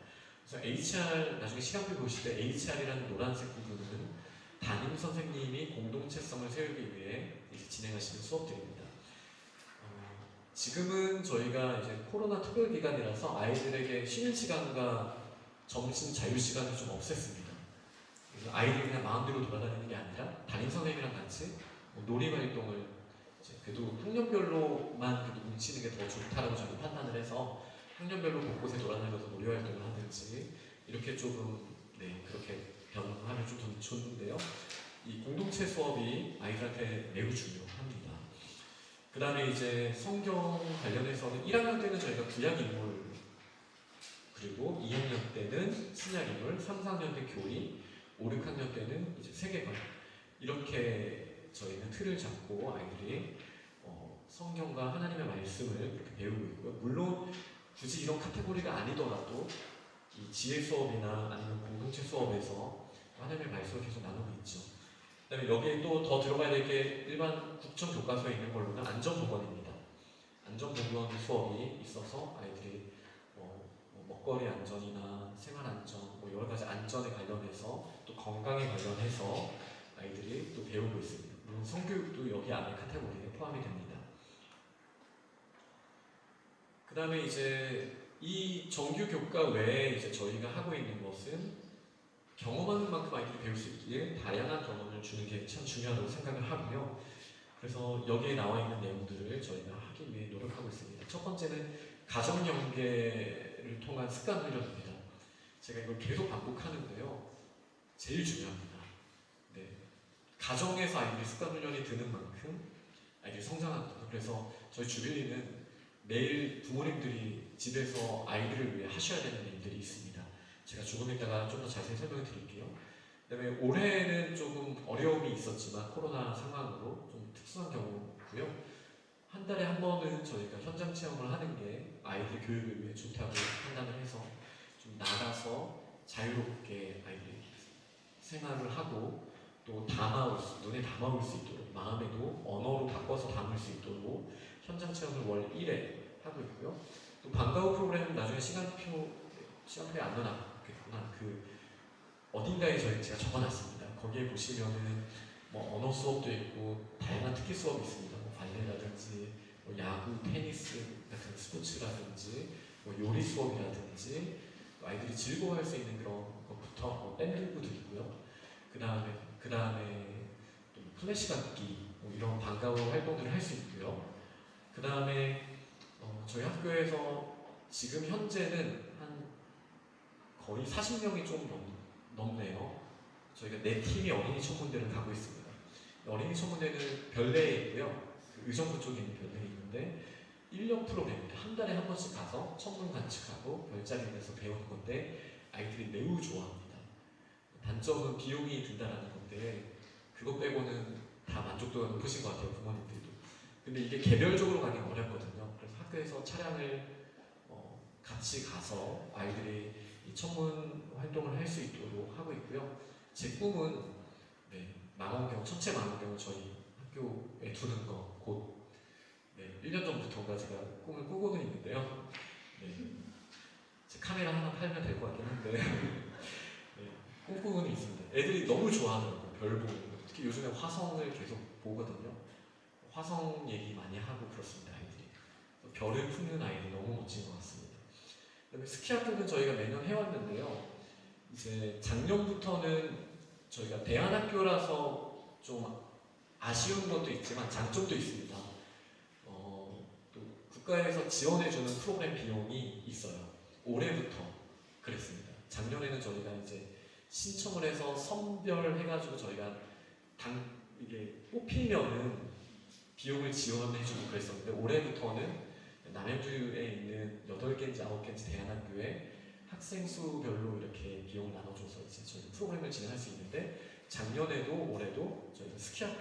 그래서 HR 나중에 시간표 보실 때 HR이라는 노란색 부분은 담임 선생님이 공동체성을 세우기 위해 이제 진행하시는 수업들입니다. 지금은 저희가 이제 코로나 특별 기간이라서 아이들에게 쉬는 시간과 점심 자유 시간을 좀 없앴습니다. 그래서 아이들이 그냥 마음대로 돌아다니는 게 아니라 담임 선생님이랑 같이 놀이 활동을 이제 그래도 학년별로만 그래도 뭉치는 게 더 좋다라고 저는 판단을 해서 학년별로 곳곳에 돌아다니면서 놀이 활동을 하든지 이렇게 조금 그렇게 변화를 좀 줬는데요. 이 공동체 수업이 아이들한테 매우 중요합니다. 그 다음에 이제 성경 관련해서는 1학년 때는 저희가 구약인물, 그리고 2학년 때는 신약인물, 3, 4학년 때 교리, 5, 6학년 때는 이제 세계관, 이렇게 저희는 틀을 잡고 아이들이 성경과 하나님의 말씀을 이렇게 배우고 있고요. 물론 굳이 이런 카테고리가 아니더라도 이 지혜 수업이나 아니면 공동체 수업에서 하나님의 말씀을 계속 나누고 있죠. 그 다음에 여기에 또 더 들어가야 될 게 일반 국정 교과서에 있는 걸로는 안전보건입니다. 안전보건 수업이 있어서 아이들이 먹거리 안전이나 생활 안전, 여러 가지 안전에 관련해서 또 건강에 관련해서 아이들이 또 배우고 있습니다. 물론 성교육도 여기 안에 카테고리에 포함이 됩니다. 그 다음에 이제 이 정규 교과 외에 이제 저희가 하고 있는 것은 경험하는 만큼 아이들이 배울 수 있기에 다양한 경험을 주는 게 참 중요하다고 생각을 하고요. 그래서 여기에 나와 있는 내용들을 저희가 하기 위해 노력하고 있습니다. 첫 번째는 가정 연계를 통한 습관 훈련입니다. 제가 이걸 계속 반복하는데요. 제일 중요합니다. 가정에서 아이들이 습관 훈련이 드는 만큼 아이들이 성장한다. 그래서 저희 주빌리는 매일 부모님들이 집에서 아이들을 위해 하셔야 되는 일들이 있습니다. 제가 조금 이따가 좀 더 자세히 설명을 드릴게요. 그다음에 올해는 조금 어려움이 있었지만 코로나 상황으로 좀 특수한 경우고요. 한 달에 한 번은 저희가 현장 체험을 하는 게 아이들 교육을 위해 좋다고 판단을 해서 좀 나가서 자유롭게 아이들이 생활을 하고 또 눈에 담아올 수 있도록, 마음에도 언어로 바꿔서 담을 수 있도록 현장 체험을 월 1회 하고 있고요. 또 방과 후 프로그램은 나중에 시간표에 안 넣어놨겠구나. 어딘가에 제가 적어놨습니다. 거기에 보시면은 언어 수업도 있고 다양한 특기 수업이 있습니다. 발레라든지 야구, 테니스 같은 스포츠라든지 요리 수업이라든지 아이들이 즐거워할 수 있는 그런 것부터 밴드부도 있고요. 그 다음에 또 플래시 각기 이런 방과 후 활동들을 할 수 있고요. 그 다음에 저희 학교에서 지금 현재는 한 거의 40명이 좀 넘네요. 저희가 4팀이 어린이 청문대를 가고 있습니다. 어린이 청문대는 별내에 있고요. 의정부 쪽에 있는 별내에 있는데 1년 프로그램입니다. 한 달에 한 번씩 가서 청문 관측하고 별자리 내서 배우는 건데 아이들이 매우 좋아합니다. 단점은 비용이 든다라는 건데 그것 빼고는 다 만족도가 높으신 것 같아요. 부모님들도. 근데 이게 개별적으로 가기 어렵거든요. 그래서 학교에서 차량을 같이 가서 아이들이 이 청문 활동을 할 수 있도록 하고 있고요. 제 꿈은 천체 망원경을 저희 학교에 두는 거 곧 1년 전부터가 제가 꿈을 꾸고는 있는데요. 제 카메라 하나 팔면 될 것 같긴 한데 꿈꾸고는 있습니다. 애들이 너무 좋아하더라고요. 별 보고. 특히 요즘에 화성을 계속 보거든요. 화성 얘기 많이 하고 그렇습니다. 아이들이. 별을 품는 아이들이 너무 멋진 것 같습니다. 그다음에 스키 학교는 저희가 매년 해왔는데요. 이제 작년부터는 저희가 대안학교라서 좀 아쉬운 것도 있지만 장점도 있습니다. 또 국가에서 지원해주는 프로그램 비용이 있어요. 올해부터 그랬습니다. 작년에는 저희가 이제 신청을 해서 선별해가지고 저희가 이게 뽑히면은 비용을 지원해주고 그랬었는데, 올해부터는 남양주에 있는 8개인지 9개인지 대안학교에 학생 수별로 이렇게 비용을 나눠줘서 이제 저희 프로그램을 진행할 수 있는데, 작년에도 올해도 저희가 스키장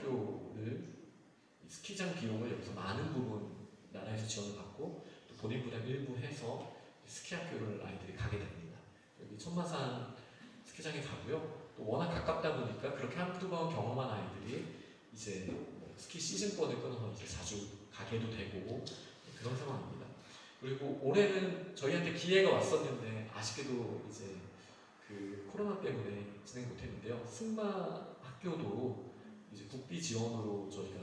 비용을 여기서 많은 부분 나라에서 지원을 받고 또 본인 부담 일부 해서 스키 학교를 아이들이 가게 됩니다. 여기 천마산 스키장에 가고요. 또 워낙 가깝다 보니까 그렇게 한두 번 경험한 아이들이 이제 스키 시즌권을 끊어서 이제 자주 가게도 되고 그런 상황입니다. 그리고 올해는 저희한테 기회가 왔었는데 아쉽게도 이제 그 코로나 때문에 진행 못했는데요. 승마 학교도 이제 국비 지원으로 저희가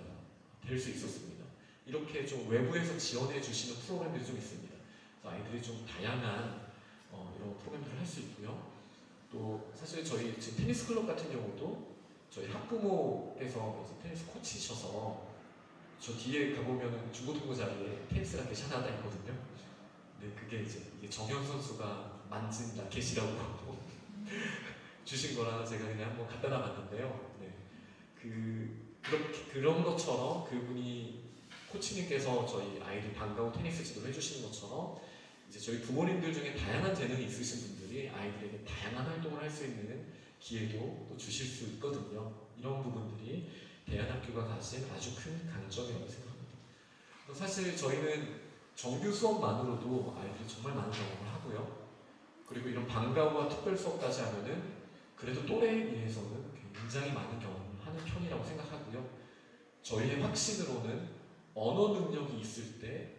될 수 있었습니다. 이렇게 좀 외부에서 지원해 주시는 프로그램들이 좀 있습니다. 그래서 아이들이 좀 다양한 이런 프로그램들을 할 수 있고요. 또 사실 저희 지금 테니스 클럽 같은 경우도 저희 학부모께서 테니스 코치셔서 저 뒤에 가보면은 중고등부 자리에 테니스 라켓이 하나 있거든요. 근데 그게 이제 이게 정현 선수가 만진 라켓이라고 주신 거라 제가 그냥 한번 갖다 놔봤는데요. 네. 그런 것처럼 그분이 코치님께서 저희 아이들 방과후 테니스 지도를 해주시는 것처럼 이제 저희 부모님들 중에 다양한 재능이 있으신 분들이 아이들에게 다양한 활동을 할 수 있는 기회도 또 주실 수 있거든요. 이런 부분들이 대안학교가 가진 아주 큰 강점이라고 생각합니다. 사실 저희는 정규 수업만으로도 아이들이 정말 많은 경험을 하고요. 그리고 이런 방과후와 특별 수업까지 하면은 그래도 또래에 비해서는 굉장히 많은 경험을 하는 편이라고 생각하고요. 저희의 확신으로는 언어 능력이 있을 때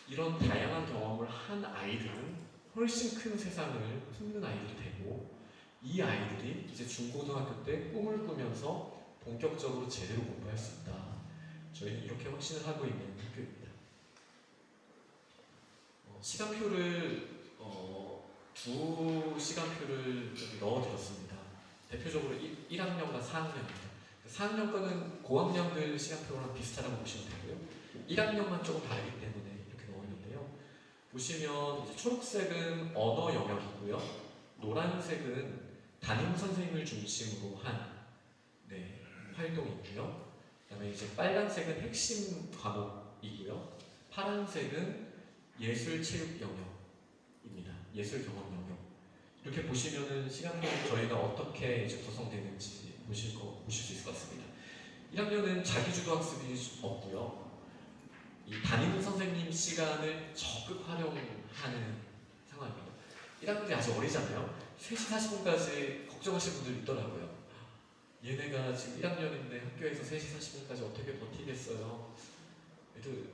이런 다양한 경험을 한 아이들은 훨씬 큰 세상을 품는 아이들이 되고, 이 아이들이 이제 중고등학교 때 꿈을 꾸면서 본격적으로 제대로 공부할 수 있다. 저희는 이렇게 확신을 하고 있는 학교입니다. 시간표를 두 시간표를 넣어드렸습니다. 대표적으로 1학년과 4학년입니다. 4학년 거는 고학년들 시간표랑 비슷하다고 보시면 되고요. 1학년만 조금 다르기 때문에 이렇게 넣어있는데요. 보시면 이제 초록색은 언어 영역이고요. 노란색은 담임 선생님을 중심으로 한 활동이고요. 그다음에 이제 빨간색은 핵심 과목이고요. 파란색은 예술 체육 영역입니다. 예술 경험 영역. 이렇게 보시면은 시간표를 저희가 어떻게 이제 구성되는지 보실 수 있을 것 같습니다. 1학년은 자기주도 학습이 없고요. 이 담임 선생님 시간을 적극 활용하는 상황입니다. 1학년이 아직 어리잖아요. 3시 40분까지 걱정하시는 분들 있더라고요. 얘네가 지금 1학년인데 학교에서 3시 40분까지 어떻게 버티겠어요? 애들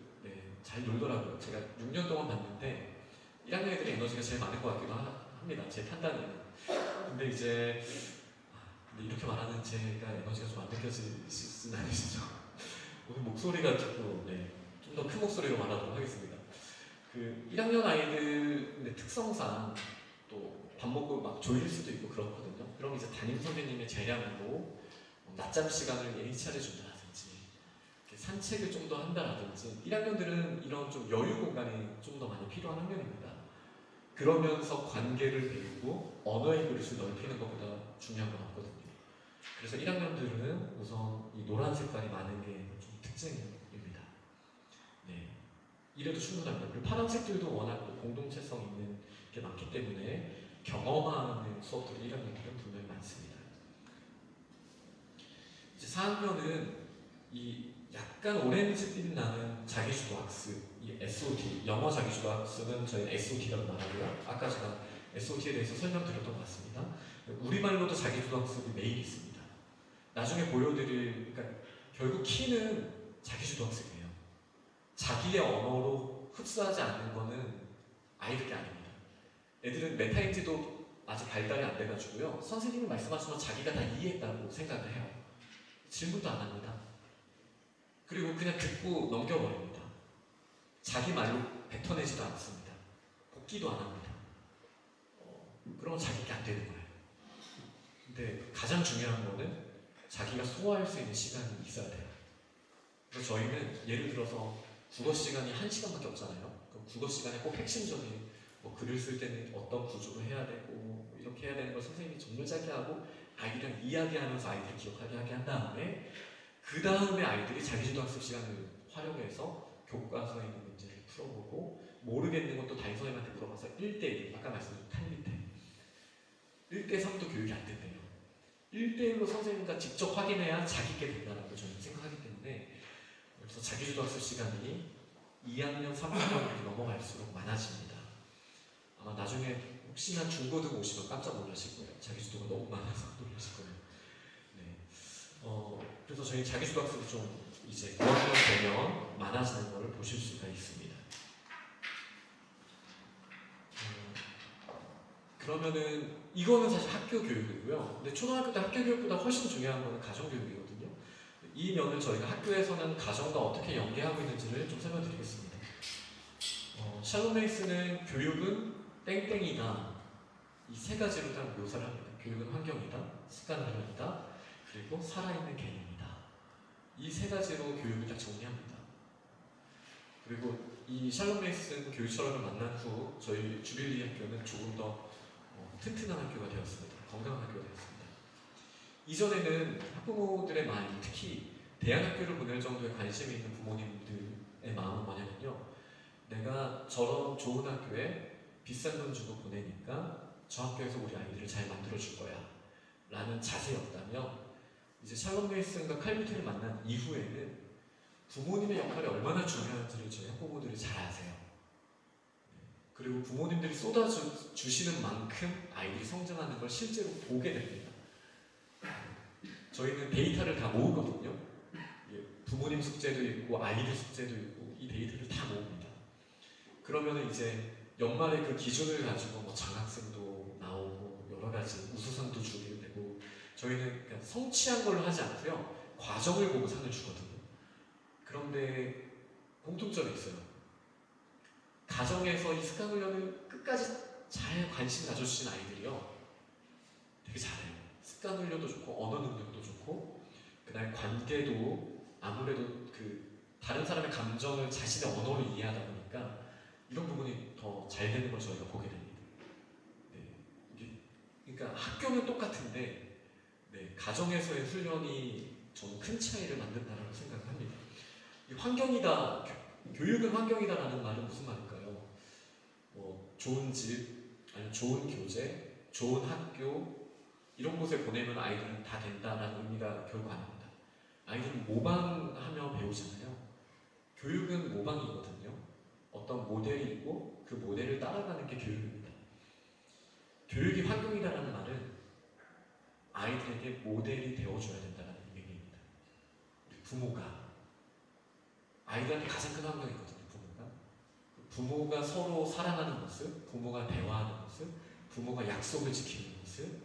잘 놀더라고요. 제가 6년 동안 봤는데 1학년 애들의 에너지가 제일 많은 것 같기도 합니다. 제 판단에는. 근데 이제 이렇게 말하는 제가 에너지가 좀 안 느껴지시진 않으시죠? 오늘 목소리가 자꾸 좀 더 큰 목소리로 말하도록 하겠습니다. 그 1학년 아이들의 특성상 또 밥 먹고 막 졸릴 수도 있고 그렇거든요. 그럼 이제 담임 선생님의 재량으로 낮잠 시간을 예의치 준다든지 산책을 좀 더 한다라든지, 1학년들은 이런 좀 여유 공간이 좀 더 많이 필요한 학년입니다. 그러면서 관계를 배우고 언어의 그릇을 넓히는 것보다 중요한 건 없거든요. 그래서 1학년들은 우선 이 노란 색깔이 많은 게 좀 특징입니다. 이래도 충분합니다. 그리고 파란색들도 워낙 또 공동체성 있는 게 많기 때문에 경험하는 수업들이 1학년들은 분명히 많습니다. 이제 4학년은 이 약간 오렌지빛 나는 자기주도 학습, 이 SOT, 영어 자기주도 학습은 저희는 SOT라고 말하고요. 아까 제가 SOT에 대해서 설명드렸던 것 같습니다. 우리말로도 자기주도 학습이 매일 있습니다. 나중에 그러니까 결국 키는 자기주도 학습이에요. 자기의 언어로 흡수하지 않는 거는 아이들이 아닙니다. 애들은 메타인지도 아직 발달이 안 돼가지고요. 선생님이 말씀하시면 자기가 다 이해했다고 생각을 해요. 질문도 안 합니다. 그리고 그냥 듣고 넘겨버립니다. 자기 말로 뱉어내지도 않습니다. 복기도 안 합니다. 그러면 자기가 안 되는 거예요. 근데 가장 중요한 거는 자기가 소화할 수 있는 시간이 있어야 돼요. 그래서 저희는 예를 들어서 국어 시간이 1시간밖에 없잖아요. 그럼 국어 시간에 꼭 핵심적인 뭐 글을 쓸 때는 어떤 구조를 해야 되고 뭐 이렇게 해야 되는 걸 선생님이 정말 짧게 하고 아이들이랑 이야기하면서 아이들 기억하게 하게 한 다음에 그 다음에 아이들이 자기주도학습 시간을 활용해서 교과서에 있는 문제를 풀어보고 모르겠는 것도 담임 선생님한테 물어봐서 1대1, 아까 말씀드린 탈밑에 1대3도 교육이 안 된대요. 1대1로 선생님과 직접 확인해야 자기게 된다고 저는 생각하기 때문에 그래서 자기주도학습 시간이 2학년, 3학년 이렇게 넘어갈수록 많아집니다. 아마 나중에 혹시나 중고등 오시면 깜짝 놀라실 거예요. 자기주도가 너무 많아서 놀라실 거예요. 네. 그래서 저희 자기주도학습이 좀 이제 9학년 되면 많아지는 것을 보실 수가 있습니다. 그러면은 이거는 사실 학교 교육이고요. 근데 초등학교 때 학교 교육보다 훨씬 중요한 거는 가정 교육이거든요. 이 면을 저희가 학교에서는 가정과 어떻게 연계하고 있는지를 좀 설명드리겠습니다. 샬롬 메이스는 교육은 땡땡이다. 이 세 가지로 딱 묘사를 합니다. 교육은 환경이다, 습관 훈련이다, 그리고 살아있는 개념이다. 이 세 가지로 교육을 딱 정리합니다. 그리고 이 샬롬 메이슨 교육철학을 만난 후 저희 주빌리 학교는 조금 더 튼튼한 학교가 되었습니다. 건강한 학교가 되었습니다. 이전에는 학부모들의 마음, 특히 대안학교를 보낼 정도의 관심이 있는 부모님들의 마음은 뭐냐면요. 내가 저런 좋은 학교에 비싼 돈 주고 보내니까 저 학교에서 우리 아이들을 잘 만들어줄 거야 라는 자세였다면 이제 샬롬 메이슨과 칼비트를 만난 이후에는 부모님의 역할이 얼마나 중요한지를 저희 학부모들이 잘 아세요. 그리고 부모님들이 쏟아주시는 만큼 아이들이 성장하는 걸 실제로 보게 됩니다. 저희는 데이터를 다 모으거든요. 부모님 숙제도 있고 아이들 숙제도 있고 이 데이터를 다 모읍니다. 그러면 이제 연말에 그 기준을 가지고 뭐 장학생도 나오고 여러 가지 우수상도 주게 되고 저희는 그냥 성취한 걸로 하지 않고요. 과정을 보고 상을 주거든요. 그런데 공통점이 있어요. 가정에서 이 습관 훈련을 끝까지 잘 관심 가져주신 아이들이요. 되게 잘해요. 습관 훈련도 좋고 언어 능력도 좋고 그다음에 관계도 아무래도 그 다른 사람의 감정을 자신의 언어로 이해하다 보니까 이런 부분이 더 잘 되는 걸 저희가 보게 됩니다. 네. 그러니까 학교는 똑같은데 네, 가정에서의 훈련이 저는 큰 차이를 만든다고 생각을 합니다. 환경이다, 교육은 환경이다라는 말은 무슨 말일까요? 뭐 좋은 집, 아니면 좋은 교재, 좋은 학교 이런 곳에 보내면 아이들은 다 된다라는 의미가 결국 아닙니다. 아이들은 모방하며 배우잖아요. 교육은 모방이거든요. 어떤 모델이 있고 그 모델을 따라가는 게 교육입니다. 교육이 환경이다라는 말은 아이들에게 모델이 되어줘야 된다는 의미입니다. 부모가 아이들한테 가장 큰 환경이거든요. 부모가 서로 사랑하는 모습, 부모가 대화하는 모습, 부모가 약속을 지키는 모습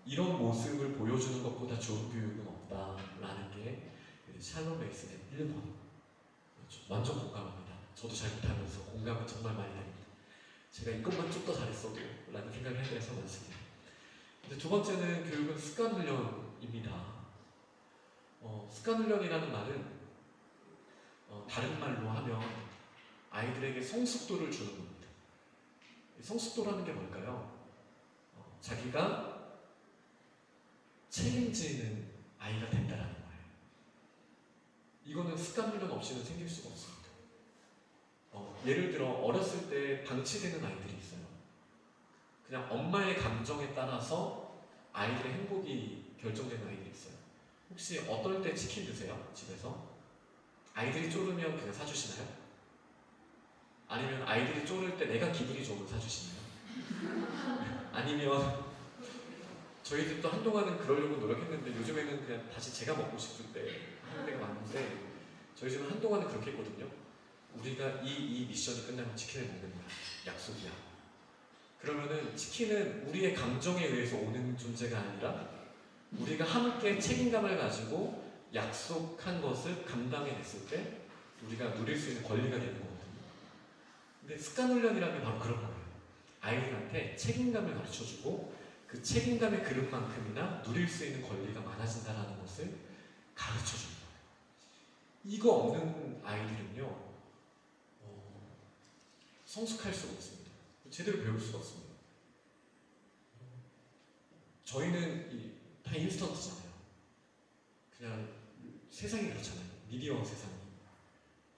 이런 모습을 보여주는 것보다 좋은 교육은 없다라는 게 샬롬 메이슨의 1번 완전 공감합니다. 저도 잘 못하면서 공감은 정말 많이 됩니다. 제가 이것만 좀 더 잘했어도 라는 생각을 할 때가 참 많습니다. 근데 두 번째는 교육은 습관 훈련입니다. 습관 훈련이라는 말은 다른 말로 하면 아이들에게 성숙도를 주는 겁니다. 성숙도라는 게 뭘까요? 자기가 책임지는 아이가 된다는 거예요. 이거는 습관 훈련 없이는 생길 수가 없습니다. 예를 들어 어렸을 때 방치되는 아이들이 있어요. 그냥 엄마의 감정에 따라서 아이들의 행복이 결정되는 아이들이 있어요. 혹시 어떨 때 치킨 드세요? 집에서? 아이들이 쪼르면 그냥 사주시나요? 아니면 아이들이 쪼를 때 내가 기분이 좋으면 사주시나요? 아니면 저희 집도 한동안은 그러려고 노력했는데 요즘에는 그냥 다시 제가 먹고 싶을 때 하는 때가 많은데 저희 집은 한동안은 그렇게 했거든요. 우리가 이 미션이 끝나면 치킨을 먹는 거야. 약속이야. 그러면은 치킨은 우리의 감정에 의해서 오는 존재가 아니라 우리가 함께 책임감을 가지고 약속한 것을 감당해냈을 때 우리가 누릴 수 있는 권리가 되는 거거든요. 근데 습관 훈련이라는 게 바로 그런 거예요. 아이들한테 책임감을 가르쳐주고 그 책임감의 그릇만큼이나 누릴 수 있는 권리가 많아진다는 것을 가르쳐주는 거예요. 이거 없는 아이들은요, 성숙할 수가 없습니다. 제대로 배울 수가 없습니다. 저희는 다 인스턴트잖아요. 그냥 세상이 그렇잖아요. 미디어 세상이.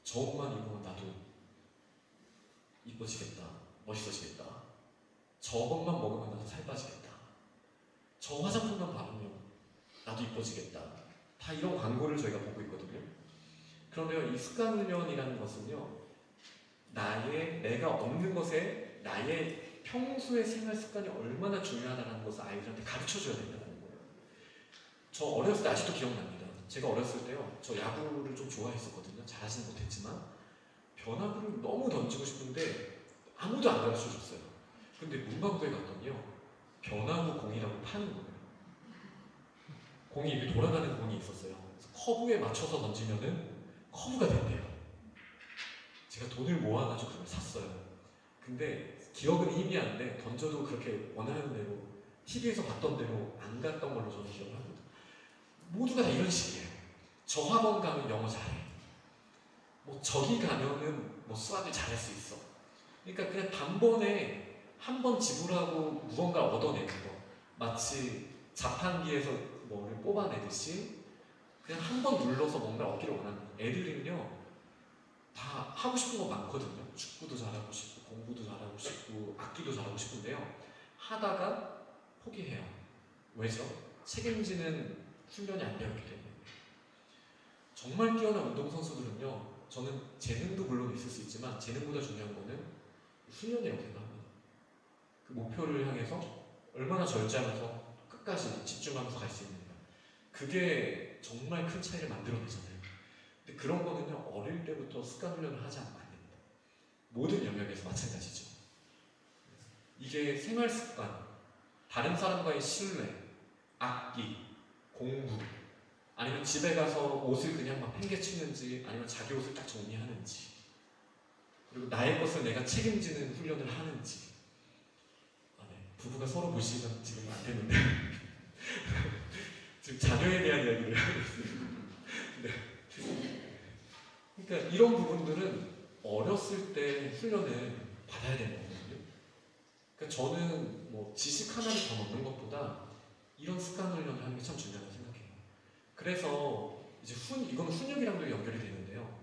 저 옷만 입으면 나도 이뻐지겠다, 멋있어지겠다. 저것만 먹으면 나도 살 빠지겠다. 저 화장품만 바르면 나도 이뻐지겠다. 다 이런 광고를 저희가 보고 있거든요. 그러면 이 습관 훈련이라는 것은요, 내가 없는 것에 나의 평소의 생활 습관이 얼마나 중요하다는 것을 아이들한테 가르쳐줘야 된다는 거예요. 저 어렸을 때 아직도 기억납니다. 제가 어렸을 때요, 저 야구를 좀 좋아했었거든요. 잘하지는 못했지만 변화구를 너무 던지고 싶은데 아무도 안 가르쳐줬어요. 근데 문방구에 갔더니요, 변화구 공이라고 파는 거예요. 공이 이렇게 돌아가는 공이 있었어요. 그래서 커브에 맞춰서 던지면은 커브가 된대요. 제가 돈을 모아가지고 그걸 샀어요. 근데 기억은 희미한데 던져도 그렇게 원하는 대로, TV에서 봤던 대로 안 갔던 걸로 저는 기억을 합니다. 모두가 다 이런 식이에요. 저 학원 가면 영어 잘해. 뭐 저기 가면은 뭐 수학을 잘할 수 있어. 그러니까 그냥 단번에 한 번 지불하고 무언가 얻어내는 거, 마치 자판기에서 뭐를 뽑아내듯이 그냥 한 번 눌러서 뭔가 얻기를 원하는 거. 애들은요, 다 하고 싶은 거 많거든요. 축구도 잘하고 싶고, 공부도 잘하고 싶고, 악기도 잘하고 싶은데요, 하다가 포기해요. 왜죠? 책임지는 훈련이 안 되었기 때문에. 정말 뛰어난 운동선수들은요, 저는 재능도 물론 있을 수 있지만 재능보다 중요한 거는 훈련이라고 생각합니다. 그 목표를 향해서 얼마나 절제하면서 끝까지 집중하면서 갈 수 있는가. 그게 정말 큰 차이를 만들어내잖아요. 근데 그런 거는요, 어릴 때부터 습관 훈련을 하지 않으면 안 됩니다. 모든 영역에서 마찬가지죠. 이게 생활 습관, 다른 사람과의 신뢰, 악기, 공부, 아니면 집에 가서 옷을 그냥 막 팽개치는지, 아니면 자기 옷을 딱 정리하는지, 그리고 나의 것을 내가 책임지는 훈련을 하는지. 네. 부부가 서로 보시면 지금 안 되는데 지금 자녀에 대한 이야기를 하고 있어요. 네. 그러니까 이런 부분들은 어렸을 때 훈련을 받아야 되는 거거든요. 그러니까 저는 뭐 지식 하나를 더 넣는 것보다 이런 습관 훈련을 하는 게 참 중요하다고 생각해요. 그래서 이제 이건 훈육이랑도 연결이 되는데요.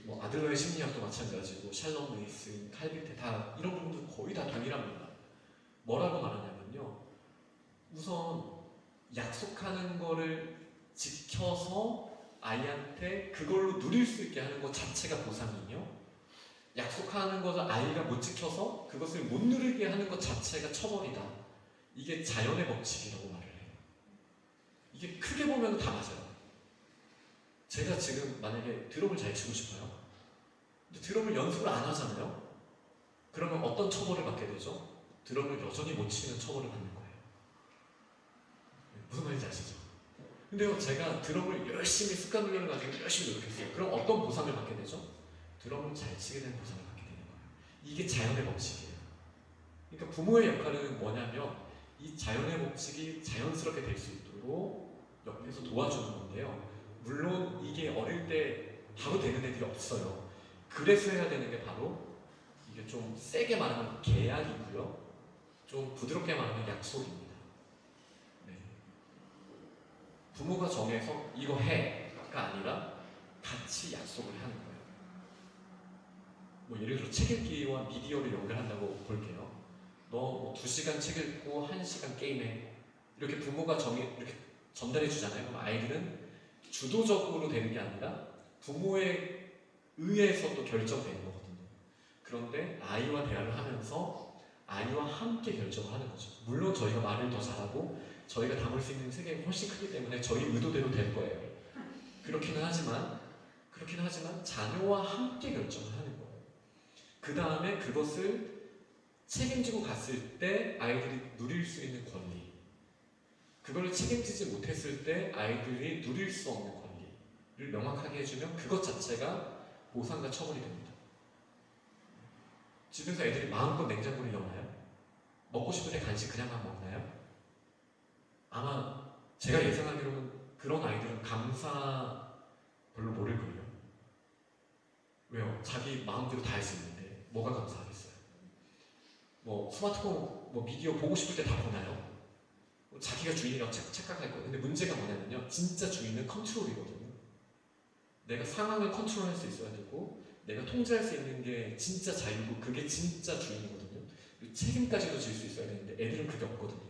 뭐 아들러의 심리학도 마찬가지고, 샬롬 레이슨, 칼빈테, 다 이런 부분도 거의 다 동일합니다. 뭐라고 말하냐면요, 우선 약속하는 거를 지켜서 아이한테 그걸로 누릴 수 있게 하는 것 자체가 보상이며, 약속하는 것을 아이가 못 지켜서 그것을 못 누리게 하는 것 자체가 처벌이다. 이게 자연의 법칙이라고 말을 해요. 이게 크게 보면 다 맞아요. 제가 지금 만약에 드럼을 잘 치고 싶어요. 근데 드럼을 연습을 안 하잖아요. 그러면 어떤 처벌을 받게 되죠? 드럼을 여전히 못 치는 처벌을 받는 거예요. 무슨 말인지 아시죠? 근데요, 제가 드럼을 열심히 습관 훈련을 가지고 열심히 노력했어요. 그럼 어떤 보상을 받게 되죠? 드럼을 잘 치게 되는 보상을 받게 되는 거예요. 이게 자연의 법칙이에요. 그러니까 부모의 역할은 뭐냐면, 이 자연의 법칙이 자연스럽게 될 수 있도록 옆에서 도와주는 건데요. 물론 이게 어릴 때 바로 되는 애들이 없어요. 그래서 해야 되는 게 바로, 이게 좀 세게 말하면 계약이고요, 좀 부드럽게 말하면 약속입니다. 네. 부모가 정해서 이거 해가 아니라 같이 약속을 하는 거예요. 뭐 예를 들어 책 읽기와 미디어를 연결한다고 볼게요. 너 2시간 책 읽고 1시간 게임해. 이렇게 부모가 이렇게 전달해 주잖아요. 그럼 아이들은 주도적으로 되는 게 아니라 부모에 의해서 또 결정되는 거거든요. 그런데 아이와 대화를 하면서 아이와 함께 결정을 하는 거죠. 물론 저희가 말을 더 잘하고 저희가 담을 수 있는 세계가 훨씬 크기 때문에 저희 의도대로 될 거예요. 그렇기는 하지만 자녀와 함께 결정을 하는 거예요. 그 다음에 그것을 책임지고 갔을 때 아이들이 누릴 수 있는 권리, 그걸 책임지지 못했을 때 아이들이 누릴 수 없는 권리를 명확하게 해주면 그것 자체가 보상과 처벌이 됩니다. 집에서 애들이 마음껏 냉장고를 여나요? 먹고 싶을 때 간식 그냥만 먹나요? 아마 제가 예상하기로는 그런 아이들은 감사하는 별로 모를걸요. 왜요? 자기 마음대로 다 할 수 있는데 뭐가 감사하겠어요? 뭐 스마트폰, 뭐 미디어 보고 싶을 때 다 보나요? 자기가 주인이라고 착각할 거예요. 근데 문제가 뭐냐면요, 진짜 주인은 컨트롤이거든요. 내가 상황을 컨트롤할 수 있어야 되고, 내가 통제할 수 있는 게 진짜 자유고, 그게 진짜 주인이거든요. 그리고 책임까지도 질 수 있어야 되는데 애들은 그게 없거든요.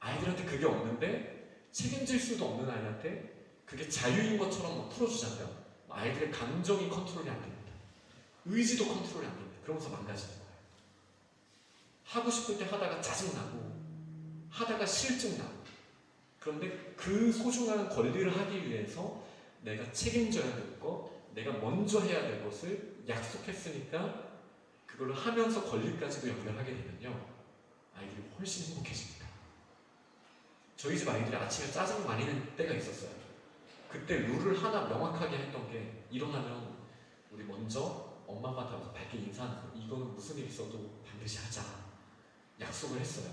아이들한테 그게 없는데 책임질 수도 없는 아이한테 그게 자유인 것처럼 막 풀어주잖아요. 아이들의 감정이 컨트롤이 안 됩니다. 의지도 컨트롤이 안 됩니다. 그러면서 망가지는 거예요. 하고 싶을 때 하다가 짜증나고, 하다가 실증나고. 그런데 그 소중한 권리를 하기 위해서 내가 책임져야 될 것, 내가 먼저 해야 될 것을 약속했으니까 그걸 하면서 권리까지도 연결하게 되면요, 아이들이 훨씬 행복해집니다. 저희 집 아이들이 아침에 짜증 많이 낼 때가 있었어요. 그때 룰을 하나 명확하게 했던 게, 일어나면 우리 먼저 엄마 아빠한테 와서 밝게 인사하는 거, 이거는 무슨 일 있어도 반드시 하자 약속을 했어요.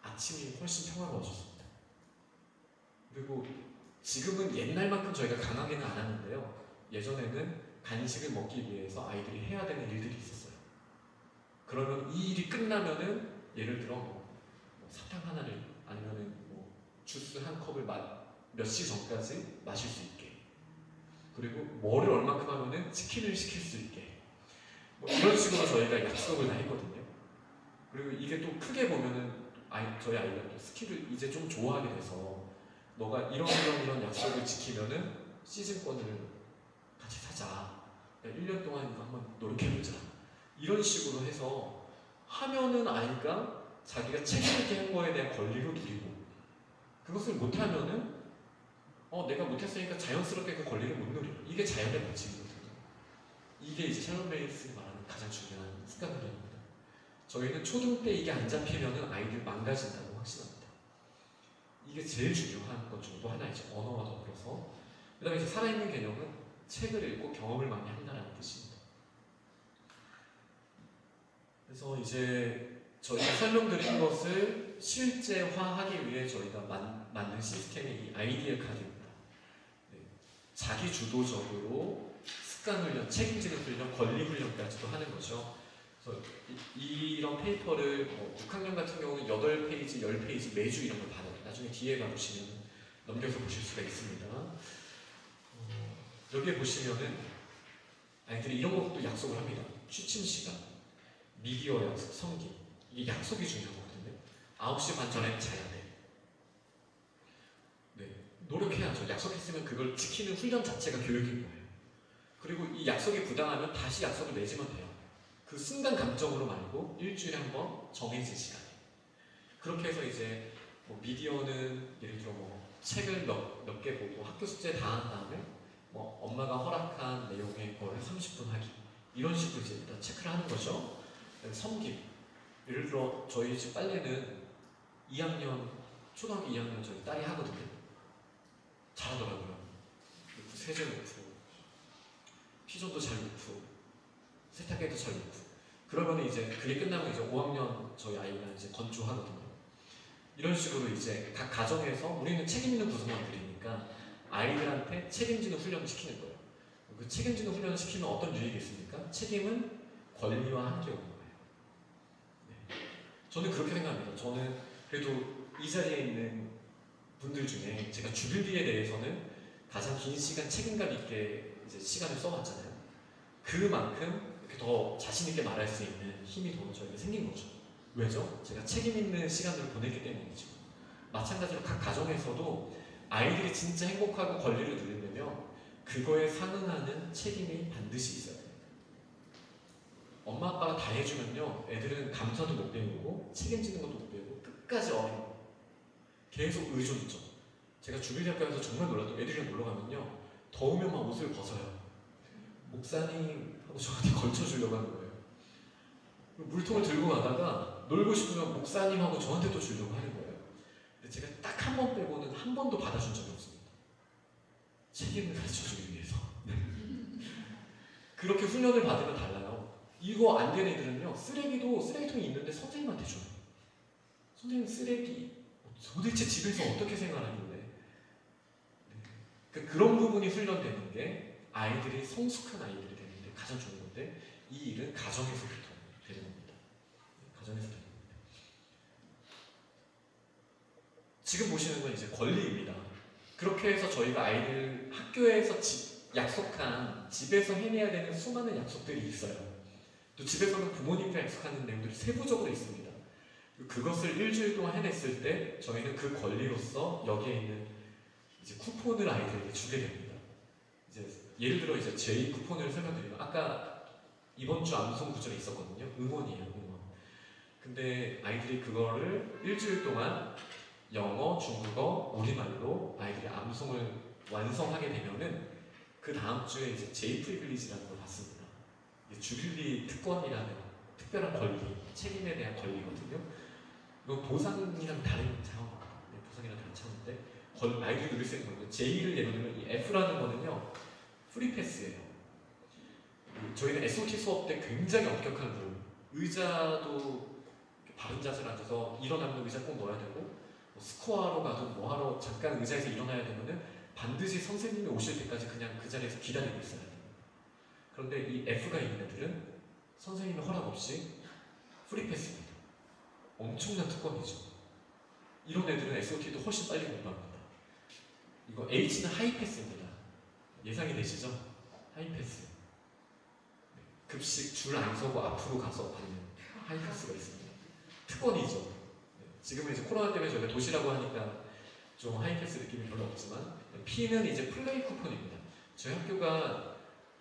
아침이 훨씬 평화로워졌습니다. 그리고 지금은 옛날만큼 저희가 강하게는 안 하는데요, 예전에는 간식을 먹기 위해서 아이들이 해야 되는 일들이 있었어요. 그러면 이 일이 끝나면은, 예를 들어 뭐 사탕 하나를, 아니면은 뭐 주스 한 컵을 몇 시 전까지 마실 수 있게, 그리고 뭐를 얼마큼 하면은 치킨을 시킬 수 있게, 뭐 이런 식으로 저희가 약속을 다 했거든요. 그리고 이게 또 크게 보면은 저희 아이가 또 스키를 이제 좀 좋아하게 돼서, 너가 이런 약속을 지키면은 시즌권을 같이 사자, 1년 동안 이거 한번 노력해보자, 이런 식으로 해서 하면은 아이가 자기가 책임있게 한 거에 대한 권리로 누리고, 그것을 못하면은 내가 못했으니까 자연스럽게 그 권리를 못 누려. 이게 자연의 법칙이거든요. 이게 이제 샬롬 베이스가 말하는 가장 중요한 습관들입니다. 저희는 초등 때 이게 안 잡히면은 아이들 망가진다고 확신합니다. 이게 제일 중요한 것 중 또 하나이죠. 언어와 더불어서. 그 다음에 이제 살아있는 개념은 책을 읽고 경험을 많이 한다는 뜻입니다. 그래서 이제 저희가 설명드린 것을 실제화하기 위해 저희가 만든 시스템이 이 아이디어 카드입니다. 네. 자기 주도적으로 습관 훈련, 책임지는 훈련, 권리 훈련까지도 하는 거죠. 그래서 이런 페이퍼를 6학년 같은 경우는 8페이지, 10페이지 매주 이런 걸 받아요. 나중에 뒤에 가보시면 넘겨서 보실 수가 있습니다. 여기에 보시면은 아이들이 이런 것도 약속을 합니다. 취침 시간, 미디어 약속, 성기. 이게 약속이 중요한 거거든요. 9시 반 전에 자야 돼. 네, 노력해야죠. 약속했으면 그걸 지키는 훈련 자체가 교육인 거예요. 그리고 이 약속이 부당하면 다시 약속을 내지면 돼요. 그 순간 감정으로 말고 일주일에 한 번 정해진 시간에. 그렇게 해서 이제 뭐 미디어는 예를 들어 뭐 책을 몇 개 보고 학교 숙제 다 한 다음에 뭐 엄마가 허락한 내용의 거를 30분 하기, 이런 식으로 이제 일단 체크를 하는 거죠. 섬김. 예를 들어 저희 집 빨래는 2학년, 초등학교 2학년 저희 딸이 하거든요. 잘하더라고요. 세제 놓고, 피존도 잘 놓고, 세탁기도 잘 놓고. 그러면 이제 그게 끝나면 이제 5학년 저희 아이가 이제 건조하거든요. 이런 식으로 이제 각 가정에서 우리는 책임 있는 구성원들이니까 아이들한테 책임지는 훈련을 시키는 거예요. 그 책임지는 훈련을 시키면 어떤 유익이 있습니까? 책임은 권리와 함께 오는 거예요. 네. 저는 그렇게 생각합니다. 저는 그래도 이 자리에 있는 분들 중에 제가 주빌리에 대해서는 가장 긴 시간 책임감 있게 이제 시간을 써왔잖아요. 그만큼 이렇게 더 자신 있게 말할 수 있는 힘이 더 저에게 생긴 거죠. 왜죠? 제가 책임 있는 시간을 보냈기 때문이죠. 마찬가지로 각 가정에서도 아이들이 진짜 행복하고 권리를 누리려면 그거에 상응하는 책임이 반드시 있어야 돼요. 엄마 아빠가 다 해주면요, 애들은 감사도 못 배우고 책임지는 것도 못 배우고 끝까지 어려워요. 계속 의존죠. 제가 주빌리 학교에서 정말 놀랐던, 애들이랑 놀러 가면요, 더우면 막 옷을 벗어요. 목사님 하고 저한테 걸쳐주려고 하는 거예요. 물통을 들고 가다가 놀고 싶으면 목사님 하고 저한테 또 주려고 하는 거예요. 근데 제가 딱 한 번 빼고는 한 번도 받아준 적이 없습니다. 책임을 가르쳐주기 위해서. 그렇게 훈련을 받으면 달라요. 이거 안 되는 애들은요, 쓰레기통이 있는데 선생님한테 줘요. 선생님 쓰레기, 도대체 집에서 어떻게 생활하길래. 네. 그런 부분이 훈련되는 게 아이들이 성숙한 아이들이 되는데 가장 좋은 건데 이 일은 가정에서부터 되는 겁니다. 가정에서 되는 겁니다. 지금 보시는 건 이제 권리입니다. 그렇게 해서 저희가 아이들 학교에서 약속한 집에서 해내야 되는 수많은 약속들이 있어요. 또 집에서는 부모님과 약속하는 내용들이 세부적으로 있습니다. 그것을 일주일 동안 해냈을 때 저희는 그 권리로서 여기에 있는 이제 쿠폰을 아이들에게 주게 됩니다. 이제 예를 들어 이제 제 쿠폰을 설명드리면 아까 이번 주 암송 구절이 있었거든요. 응원이에요, 응원. 근데 아이들이 그거를 일주일 동안 영어, 중국어, 우리말로 아이들이 암송을 완성하게 되면은 그 다음 주에 이제 제이 프리빌리지라는 걸 받습니다. 주빌리 특권이라는 특별한 권리, 책임에 대한 권리거든요. 이거 보상이랑 다른 차원입니다. 보상이랑 다른 차원인데 아이들이 누릴 수 있는 거예요. J를 예를 들면 이 F라는 거는요 프리패스예요. 저희는 SOT 수업 때 굉장히 엄격한 룰, 의자도 바른 자세로 앉아서 일어나면 의자 꼭 넣어야 되고 뭐 스코어하러 가도 뭐 하러 잠깐 의자에서 일어나야 되면은 반드시 선생님이 오실 때까지 그냥 그 자리에서 기다리고 있어야 돼요. 그런데 이 F가 있는 애들은 선생님의 허락 없이 프리패스입니다. 엄청난 특권이죠. 이런 애들은 SOT도 훨씬 빨리 공부합니다. 이거 H는 하이패스입니다. 예상이 되시죠? 하이패스. 급식 줄 안 서고 앞으로 가서 받는 하이패스가 있습니다. 특권이죠. 지금은 이제 코로나 때문에 저희가 도시라고 하니까 좀 하이패스 느낌이 별로 없지만 P는 이제 플레이 쿠폰입니다. 저희 학교가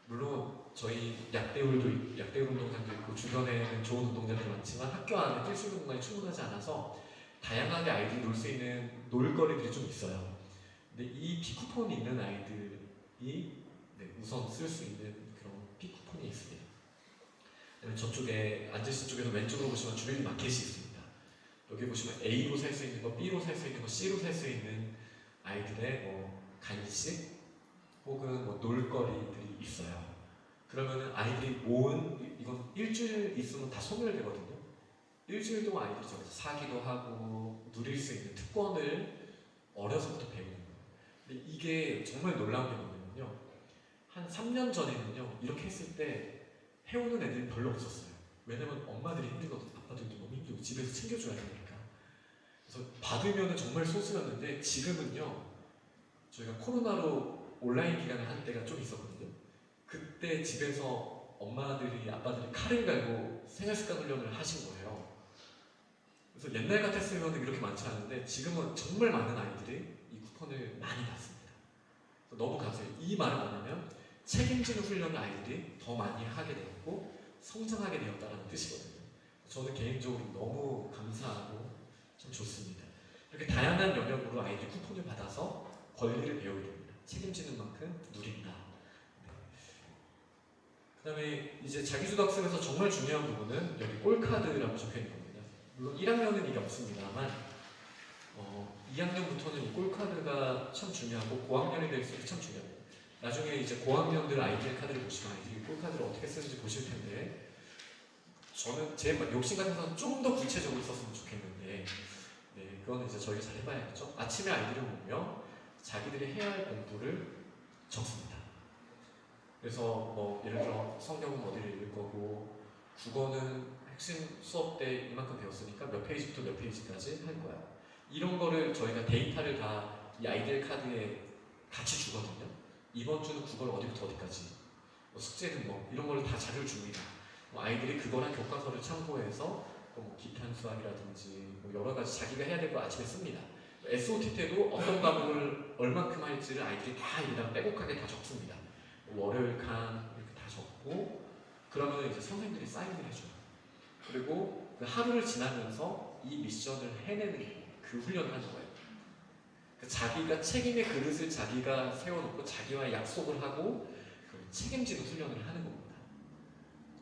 물론 저희 약대울 운동장도 있고 주변에는 좋은 운동장들이 많지만 학교 안에 뛸 수 있는 공간이 충분하지 않아서 다양하게 아이들이 놀 수 있는 놀거리들이 좀 있어요. 근데 이 P쿠폰이 있는 아이들이 우선 쓸 수 있는 그런 P쿠폰이 있습니다. 저쪽에 앉으신 쪽에서 왼쪽으로 보시면 주변에 마켓이 있습니다. 여기 보시면 A로 살 수 있는 거, B로 살 수 있는 거, C로 살 수 있는 아이들의 뭐 간식 혹은 뭐 놀거리들이 있어요. 그러면은 아이들이 모은 이건 일주일 있으면 다 소멸되거든요. 일주일 동안 아이들이 저기서 사기도 하고 누릴 수 있는 특권을 어려서부터 배우는 거예요. 근데 이게 정말 놀라운 게 뭐냐면요. 한 3년 전에는요. 이렇게 했을 때 해오는 애들이 별로 없었어요. 왜냐면 엄마들이 힘들거든요. 아빠들도 너무 힘들고 집에서 챙겨줘야 되니까. 그래서 받으면 정말 소수였는데 지금은요. 저희가 코로나로 온라인 기간을 한 때가 좀 있었거든요. 그때 집에서 엄마들이 아빠들이 칼을 갈고 생활습관 훈련을 하신 거예요. 그래서 옛날 같았으면 이렇게 많지 않은데 지금은 정말 많은 아이들이 이 쿠폰을 많이 받습니다. 너무 감사해요. 이 말은 뭐냐면 책임지는 훈련을 아이들이 더 많이 하게 되었고 성장하게 되었다는 뜻이거든요. 저는 개인적으로 너무 감사하고 참 좋습니다. 이렇게 다양한 영역으로 아이들이 쿠폰을 받아서 권리를 배우게 됩니다. 책임지는 만큼 누린다. 그 다음에 이제 자기주도 학습에서 정말 중요한 부분은 여기 꼴카드라고 적혀있는 겁니다. 물론 1학년은 이게 없습니다만 2학년부터는 이 꼴카드가 참 중요하고 고학년이 될수록 참 중요합니다. 나중에 이제 고학년들 아이들 카드를 보시면 아이들이 꼴카드를 어떻게 쓰는지 보실 텐데 저는 제 욕심 같아서 좀 더 구체적으로 썼으면 좋겠는데 그거는 이제 저희가 잘 해봐야겠죠. 아침에 아이들이 오면 자기들이 해야 할 공부를 적습니다. 그래서 뭐 예를 들어 성경은 어디를 읽을 거고 국어는 핵심 수업 때 이만큼 배웠으니까 몇 페이지부터 몇 페이지까지 할 거야. 이런 거를 저희가 데이터를 다 이 아이들 카드에 같이 주거든요. 이번 주는 국어를 어디부터 어디까지, 뭐 숙제는 뭐 이런 걸 다 자료를 줍니다. 뭐 아이들이 그거랑 교과서를 참고해서 뭐 기탄 수학이라든지 뭐 여러 가지 자기가 해야 될 거 아침에 씁니다. SOT 때도 어떤 과목을 얼만큼 할지를 아이들이 다 일단 빼곡하게 다 적습니다. 월요일 칸 이렇게 다 적고 그러면 이제 선생님들이 사인을 해줘요. 그리고 그 하루를 지나면서 이 미션을 해내는 그 훈련을 하는 거예요. 자기가 책임의 그릇을 자기가 세워놓고 자기와 약속을 하고 책임지는 훈련을 하는 겁니다.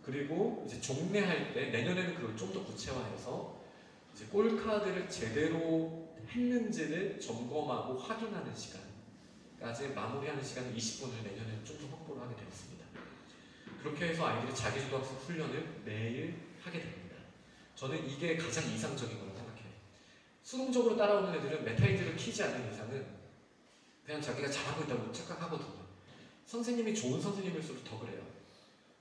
그리고 이제 종례할 때 내년에는 그걸 좀 더 구체화해서 이제 꼴카드를 제대로 했는지를 점검하고 확인하는 시간까지 마무리하는 시간을 20분을 내년에는 좀 더 확보를 하게 되었습니다. 그렇게 해서 아이들이 자기주도학습 훈련을 매일 하게 됩니다. 저는 이게 가장 이상적인 거라고 생각해요. 수동적으로 따라오는 애들은 메타인지를 키지 않는 이상은 그냥 자기가 잘하고 있다고 착각하거든요. 선생님이 좋은 선생님일수록 더 그래요.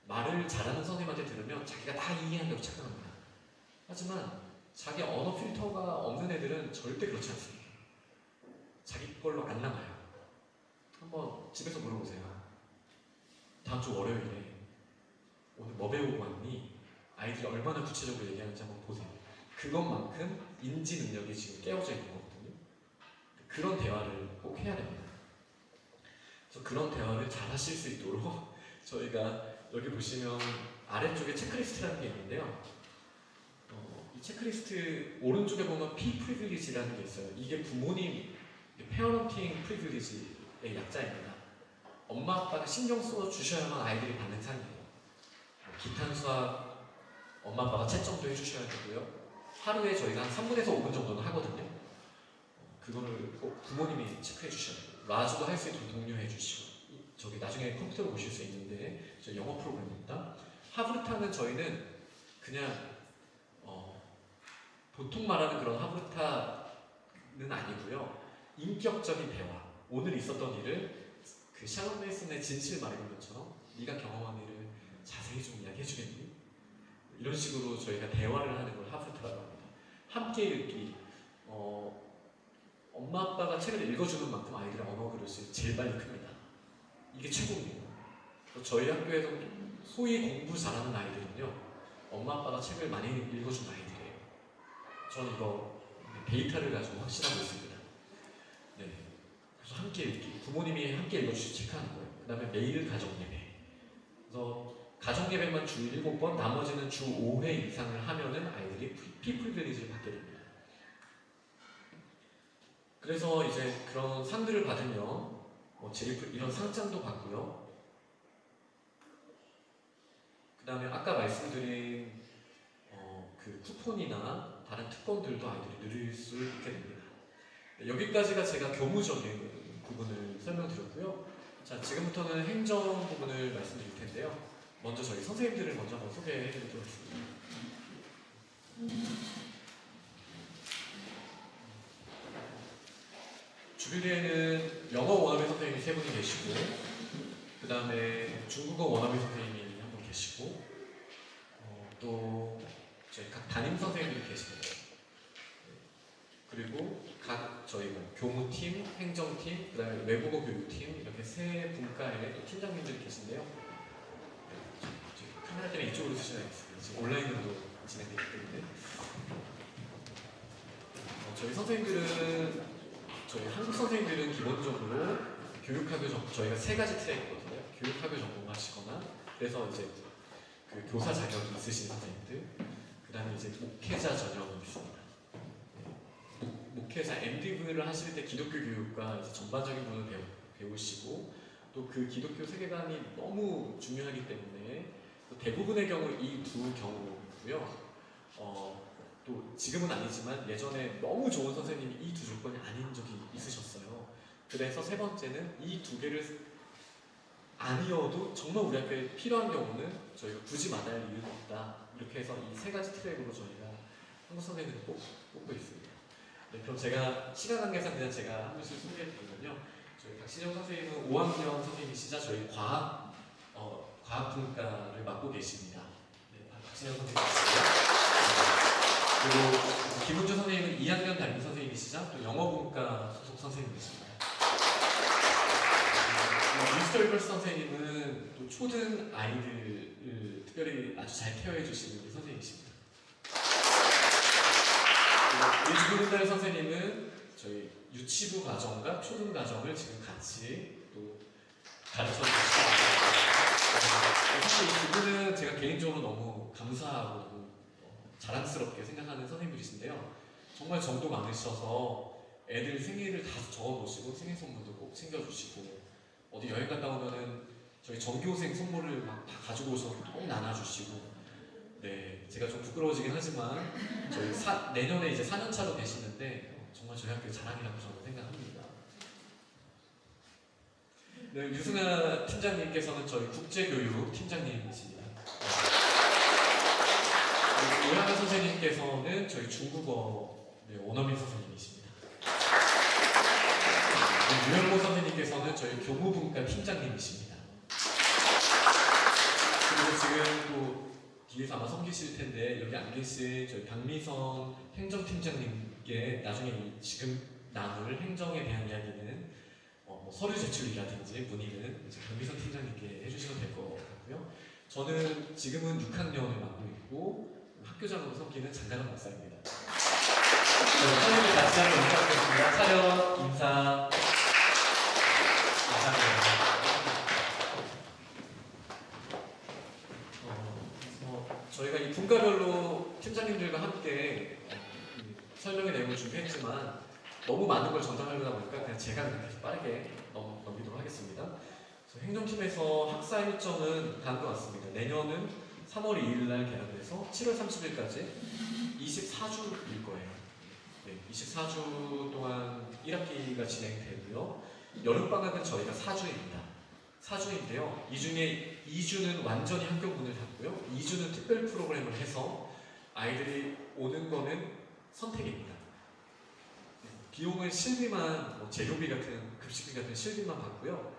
말을 잘하는 선생님한테 들으면 자기가 다 이해한다고 착각합니다. 하지만 자기 언어 필터가 없는 애들은 절대 그렇지 않습니다. 자기 걸로 안 남아요. 한번 집에서 물어보세요. 다음 주 월요일에 오늘 뭐 배우고 왔니? 아이들이 얼마나 구체적으로 얘기하는지 한번 보세요. 그것만큼 인지 능력이 지금 깨어져 있는 거거든요. 그런 대화를 꼭 해야 됩니다. 그래서 그런 대화를 잘 하실 수 있도록 저희가 여기 보시면 아래쪽에 체크리스트라는 게 있는데요. 이 체크리스트 오른쪽에 보면 P 프리빌리지라는 게 있어요. 이게 부모님 페어런팅 프리빌리지의 약자입니다. 엄마 아빠가 신경 써 주셔야만 아이들이 받는 상이에요. 기탄 수학 엄마 아빠가 채점도 해주셔야 되고요. 하루에 저희가 한 3분에서 5분 정도는 하거든요. 그거를 꼭 부모님이 체크해 주셔야 돼요. 라주도 할 수 있도록 독려해 주시고, 저기 나중에 컴퓨터로 보실 수 있는데 저 영어 프로그램입니다. 하브르타는 저희는 그냥 보통 말하는 그런 하브르타는 아니고요. 인격적인 대화, 오늘 있었던 일을 그 샬롬 메이슨의 진실 말해본 것처럼 네가 경험한 일을 자세히 좀 이야기해 주겠니? 이런 식으로 저희가 대화를 하는 걸 하브르타라고 합니다. 함께 읽기. 엄마 아빠가 책을 읽어주는 만큼 아이들의 언어 그릇이 제일 빨리 큽니다. 이게 최고입니다. 저희 학교에서 소위 공부 잘하는 아이들은요, 엄마 아빠가 책을 많이 읽어준 아이들이에요. 저는 이거 데이터를 가지고 확신하고 있습니다. 네. 그래서 함께 읽기, 부모님이 함께 읽어주시 체크하는 거예요. 그 다음에 매일 가정예배. 그래서 가정예배만 주 7번, 나머지는 주 5회 이상을 하면은 아이들이 피플빌리지를 받게 됩니다. 그래서 이제 그런 상들을 받으면 이런 상장도 받고요. 그 다음에 아까 말씀드린 그 쿠폰이나 다른 특권들도 아이들이 누릴 수 있게 됩니다. 여기까지가 제가 교무적인 부분을 설명드렸고요. 자, 지금부터는 행정 부분을 말씀드릴 텐데요. 먼저 저희 선생님들을 먼저 한번 소개해 드리도록 하겠습니다. 주빌리에는 영어 원어민 선생님이 3분이 계시고, 그 다음에 중국어 원어민 선생님이 한 분 계시고, 또 저희 각 담임 선생님들이 계십니다. 그리고 각 저희 교무팀, 행정팀, 그 다음에 외국어 교육팀, 이렇게 3분과의 또 팀장님들이 계신데요. 카메라 때문에 이쪽으로 쓰셔야겠어요. 지금 온라인으로 진행되기 때문에. 저희 선생님들은, 저희 한국 선생님들은 기본적으로 교육학교 저희가 3가지 트랙이거든요. 교육학교 전공하시거나, 그래서 이제 그 교사 자격이 있으신 선생님들, 그 다음에 이제 목회자 전형이 있습니다. 네. 목회자 MDV를 하실 때 기독교 교육과 이제 전반적인 부분을 배우시고, 또 그 기독교 세계관이 너무 중요하기 때문에 대부분의 경우 이 두 경우고요. 또 지금은 아니지만 예전에 너무 좋은 선생님이 이 두 조건이 아닌 적이 있으셨어요. 그래서 3번째는 이 2개를 아니어도 정말 우리 학교에 필요한 경우는 저희가 굳이 만날 이유가 없다. 이렇게 해서 이 3가지 트랙으로 저희가 한국 선생님들을 뽑고 있습니다. 네, 그럼 제가 시간 관계상 그냥 제가 한 분씩 소개해 드리면요. 저희 박신영 선생님은 5학년 선생님이시자 저희 과학분과를 맡고 계십니다. 네, 박신영 선생님이시고요. 그리고 김은주 선생님은 2학년 담임 선생님이시자 또 영어분과 소속 선생님이십니다. 미스터 선생님은 또 초등 아이들을 특별히 아주 잘 케어해 주시는 선생님이십니다. 일주일달 선생님은 저희 유치부 과정과 초등 과정을 지금 같이 또 가르쳐 주시고, 사실 이 두 분은 제가 개인적으로 너무 감사하고 너무 자랑스럽게 생각하는 선생님들이신데요. 정말 정도 많으셔서 애들 생일을 다 적어놓으시고 생일 선물도 꼭 챙겨주시고, 어디 여행 갔다 오면은 저희 전교생 선물을 막 다 가지고 오셔서 꼭 나눠주시고, 네, 제가 좀 부끄러워지긴 하지만 저희 내년에 이제 4년차로 되시는데 정말 저희 학교 자랑이라고 저는 생각합니다. 네, 유승아 팀장님께서는 저희 국제교육 팀장님이십니다. 오양아 선생님께서는 저희 중국어 원어민 선생님이십니다. 네, 유영모 선생님께서는 저희 교무분과 팀장님이십니다. 그리고 지금 또 뒤에서 아마 섬기실 텐데 여기 안 계신 저희 박미선 행정팀장님께 나중에 지금 남을 행정에 대한 이야기는 뭐 서류 제출이라든지 문의는 이제 박미선 팀장님께 해주시면 될 것 같고요. 저는 지금은 6학년을 맡고 있고 학교장으로 섬기는 장가람 박사입니다. 선생님들 같이 하는 인사드리겠습니다. 차렷 인사. 저희가 이 분과별로 팀장님들과 함께 설명의 내용을 준비했지만 너무 많은 걸 전달하려다 보니까 그냥 제가 계속 빠르게 넘기도록 하겠습니다. 행정팀에서 학사 일정은 다음과 같습니다. 내년은 3월 2일 날 개강돼서 7월 30일까지 24주일 거예요. 네, 24주 동안 1학기가 진행되고요. 여름방학은 저희가 4주입니다. 4주인데요. 이 중에 2주는 완전히 학교 문을 닫고요. 2주는 특별 프로그램을 해서 아이들이 오는 거는 선택입니다. 비용은 실비만, 재료비 같은, 급식비 같은 실비만 받고요.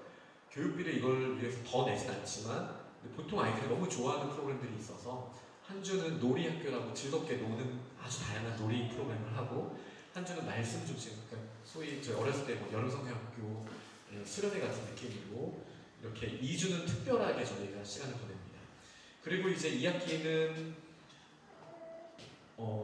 교육비를 이걸 위해서 더 내진 않지만 보통 아이들이 너무 좋아하는 프로그램들이 있어서 한 주는 놀이학교라고 즐겁게 노는 아주 다양한 놀이 프로그램을 하고 한 주는 말씀 중심, 그러니까 소위 저희 어렸을 때 뭐 여름성경학교 수련회 같은 느낌이고 이렇게 2주는 특별하게 저희가 시간을 보냅니다. 그리고 이제 2학기는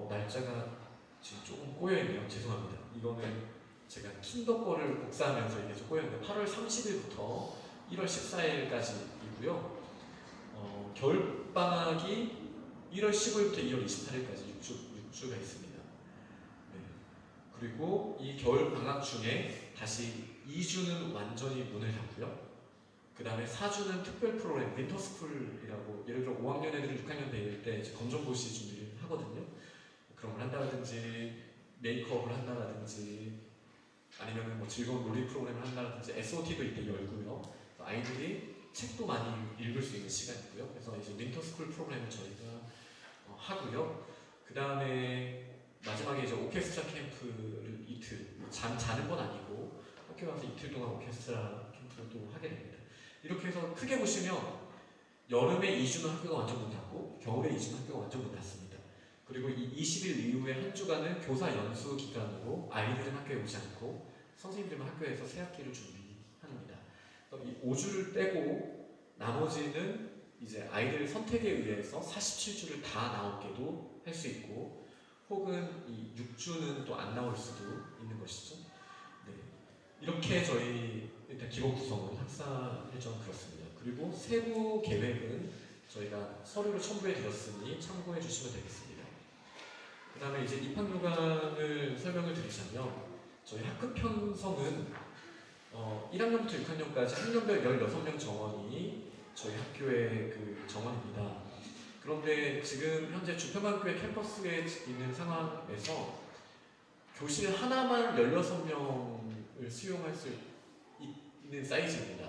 날짜가 지금 조금 꼬여있네요. 죄송합니다. 이거는 제가 킨더 거를 복사하면서 이게 좀 꼬였는데 8월 30일부터 1월 14일까지이고요. 겨울방학이 1월 15일부터 2월 28일까지 6주가 있습니다. 네. 그리고 이 겨울방학 중에 다시 2주는 완전히 문을 닫고요. 그 다음에 4주는 특별 프로그램, 윈터스쿨이라고 예를 들어 5학년 애들은 6학년 될 때 이제 검정고시 준비를 하거든요. 그런 걸 한다든지 메이크업을 한다든지 아니면 뭐 즐거운 놀이 프로그램을 한다든지 SOT도 이때 열고요. 아이들이 책도 많이 읽을 수 있는 시간이고요. 그래서 이제 윈터스쿨 프로그램을 저희가 하고요. 그 다음에 마지막에 이제 오케스트라 캠프를 이틀, 자는 건 아니고 학교 가서 이틀 동안 오케스트라 캠프를 또 하게 됩니다. 이렇게 해서 크게 보시면 여름에 2주는 학교가 완전 문 닫고 겨울에 2주는 학교가 완전 문 닫습니다. 그리고 이 20일 이후에 한 주간은 교사 연수 기간으로 아이들은 학교에 오지 않고 선생님들만 학교에서 새 학기를 준비합니다. 이 5주를 빼고 나머지는 이제 아이들 선택에 의해서 47주를 다 나오게도 할 수 있고 혹은 이 6주는 또 안 나올 수도 있는 것이죠. 네. 이렇게 저희 일단 기본 구성은 학사 일정 그렇습니다. 그리고 세부 계획은 저희가 서류를 첨부해 드렸으니 참고해 주시면 되겠습니다. 그 다음에 이제 입학요강을 설명을 드리자면 저희 학급 편성은 1학년부터 6학년까지 학년별 16명 정원이 저희 학교의 그 정원입니다. 그런데 지금 현재 주평학교의 캠퍼스에 있는 상황에서 교실 하나만 16명을 수용할 수 있는 사이즈입니다.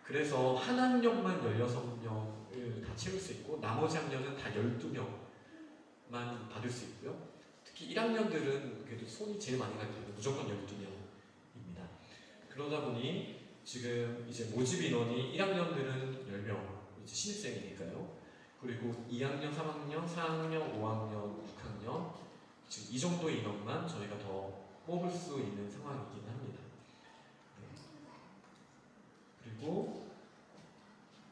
그래서 한 학년만 16명을 다 채울 수 있고 나머지 학년은 다 12명만 받을 수 있고요. 특히 1학년들은 그래도 손이 제일 많이 가기 때문에 무조건 12명입니다. 그러다 보니 지금 이제 모집 인원이 1학년들은 10명, 이제 신입생이니까요. 그리고 2학년, 3학년, 4학년, 5학년, 6학년 지금 이 정도 인원만 저희가 더 뽑을 수 있는 상황이긴 합니다. 네. 그리고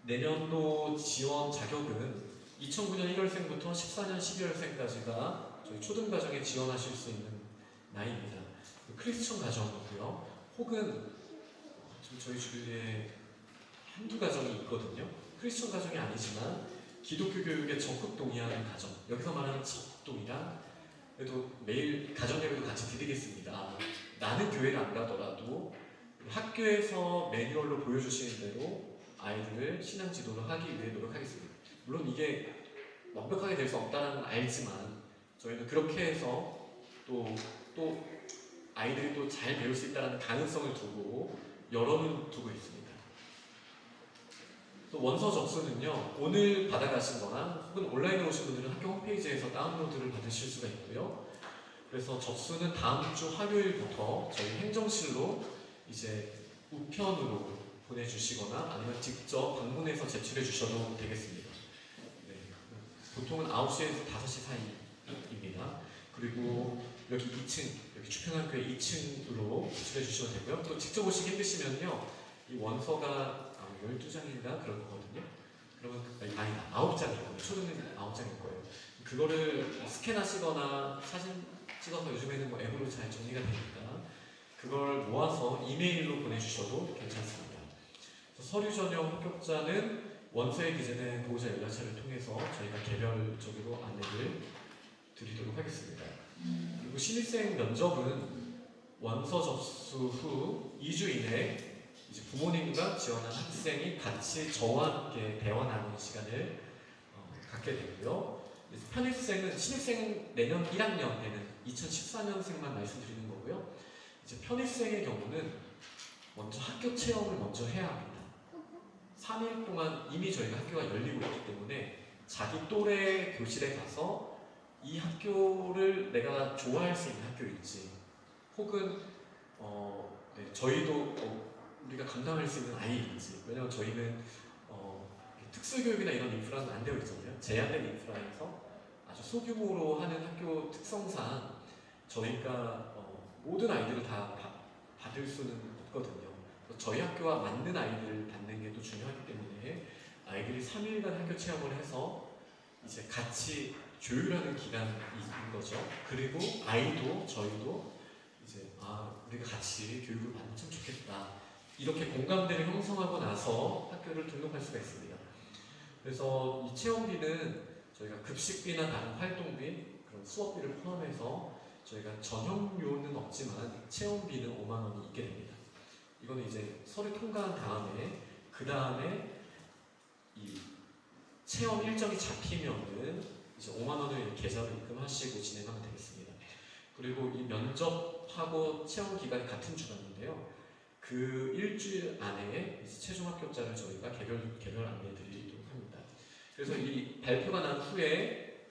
내년도 지원 자격은 2009년 1월생부터 14년 12월생까지가 저희 초등과정에 지원하실 수 있는 나이입니다. 크리스천 가정이고요. 혹은 저희 주위에 한두 가정이 있거든요. 크리스천 가정이 아니지만 기독교 교육에 적극 동의하는 가정. 여기서 말하는 적동이란 그래도 매일 가정 예배도 같이 드리겠습니다. 나는 교회를 안 가더라도 학교에서 매뉴얼로 보여주시는 대로 아이들을 신앙 지도를 하기 위해 노력하겠습니다. 물론 이게 완벽하게 될 수 없다는 건 알지만 저희는 그렇게 해서 또 아이들이 또 잘 배울 수 있다는 가능성을 두고 열어는 두고 있습니다. 또 원서 접수는요, 오늘 받아가신 거나 혹은 온라인으로 오신 분들은 학교 홈페이지에서 다운로드를 받으실 수가 있고요. 그래서 접수는 다음 주 화요일부터 저희 행정실로 이제 우편으로 보내주시거나 아니면 직접 방문해서 제출해 주셔도 되겠습니다. 네. 보통은 9시에서 5시 사이입니다. 그리고 여기 2층, 여기 주평학교의 2층으로 제출해 주시면 되고요. 또 직접 오시기 힘드시면요, 이 원서가 12장인가 그럴 거거든요. 그러면 아니다, 9장이거든요. 초등은 9장일 거예요. 그거를 스캔하시거나 사진 찍어서 요즘에는 뭐 앱으로 잘 정리가 되니까 그걸 모아서 이메일로 보내주셔도 괜찮습니다. 서류 전형 합격자는 원서에 기재된 보호자 연락처를 통해서 저희가 개별적으로 안내를 드리도록 하겠습니다. 그리고 신입생 면접은 원서 접수 후 2주 이내에 이제 부모님과 지원한 학생이 같이 저와 함께 대화 나누는 시간을 갖게 되고요. 편입생은 신입생 내년 1학년 되는 2014년생만 말씀드리는 거고요. 이제 편입생의 경우는 먼저 학교 체험을 먼저 해야 합니다. 3일 동안 이미 저희가 학교가 열리고 있기 때문에 자기 또래 교실에 가서 이 학교를 내가 좋아할 수 있는 학교일지 혹은 네, 저희도 우리가 감당할 수 있는 아이인지, 왜냐면 저희는 특수교육이나 이런 인프라는 안 되어 있잖아요. 제한된 인프라에서 아주 소규모로 하는 학교 특성상 저희가 모든 아이들을 다 받을 수는 없거든요. 저희 학교와 맞는 아이들을 받는 게 또 중요하기 때문에 아이들이 3일간 학교 체험을 해서 이제 같이 조율하는 기간인 거죠. 그리고 아이도 저희도 이제 우리가 같이 교육을 받으면 참 좋겠다, 이렇게 공감대를 형성하고 나서 학교를 등록할 수가 있습니다. 그래서 이 체험비는 저희가 급식비나 다른 활동비, 그런 수업비를 포함해서 저희가 전형료는 없지만 체험비는 5만 원이 있게 됩니다. 이거는 이제 서류 통과한 다음에 그 다음에 이 체험 일정이 잡히면은 이제 5만 원을 계좌로 입금하시고 진행하면 되겠습니다. 그리고 이 면접하고 체험 기간이 같은 주간인데요. 그 일주일 안에 이제 최종 합격자를 저희가 개별 안내 드리도록 합니다. 그래서 이 발표가 난 후에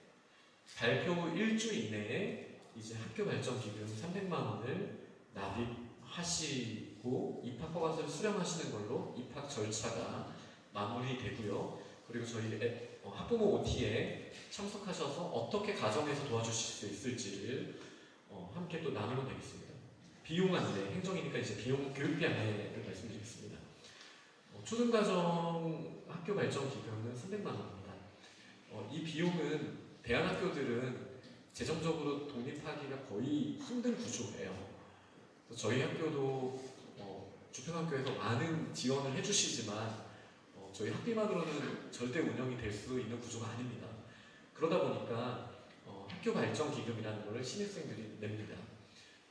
발표 일주 이내에 이제 학교 발전 기금 300만 원을 납입하시고 입학 허가서를 수령하시는 걸로 입학 절차가 마무리되고요. 그리고 저희 학부모 OT에 참석하셔서 어떻게 가정에서 도와주실 수 있을지를 함께 또 나누면 되겠습니다. 비용 안내, 행정이니까 이제 비용 교육비 안내를 말씀드리겠습니다. 초등가정 학교 발전 기금은 300만 원입니다. 이 비용은 대안학교들은 재정적으로 독립하기가 거의 힘든 구조예요. 저희 학교도 주평학교에서 많은 지원을 해주시지만 저희 학비만으로는 절대 운영이 될 수 있는 구조가 아닙니다. 그러다 보니까 학교 발전 기금이라는 것을 신입생들이 냅니다.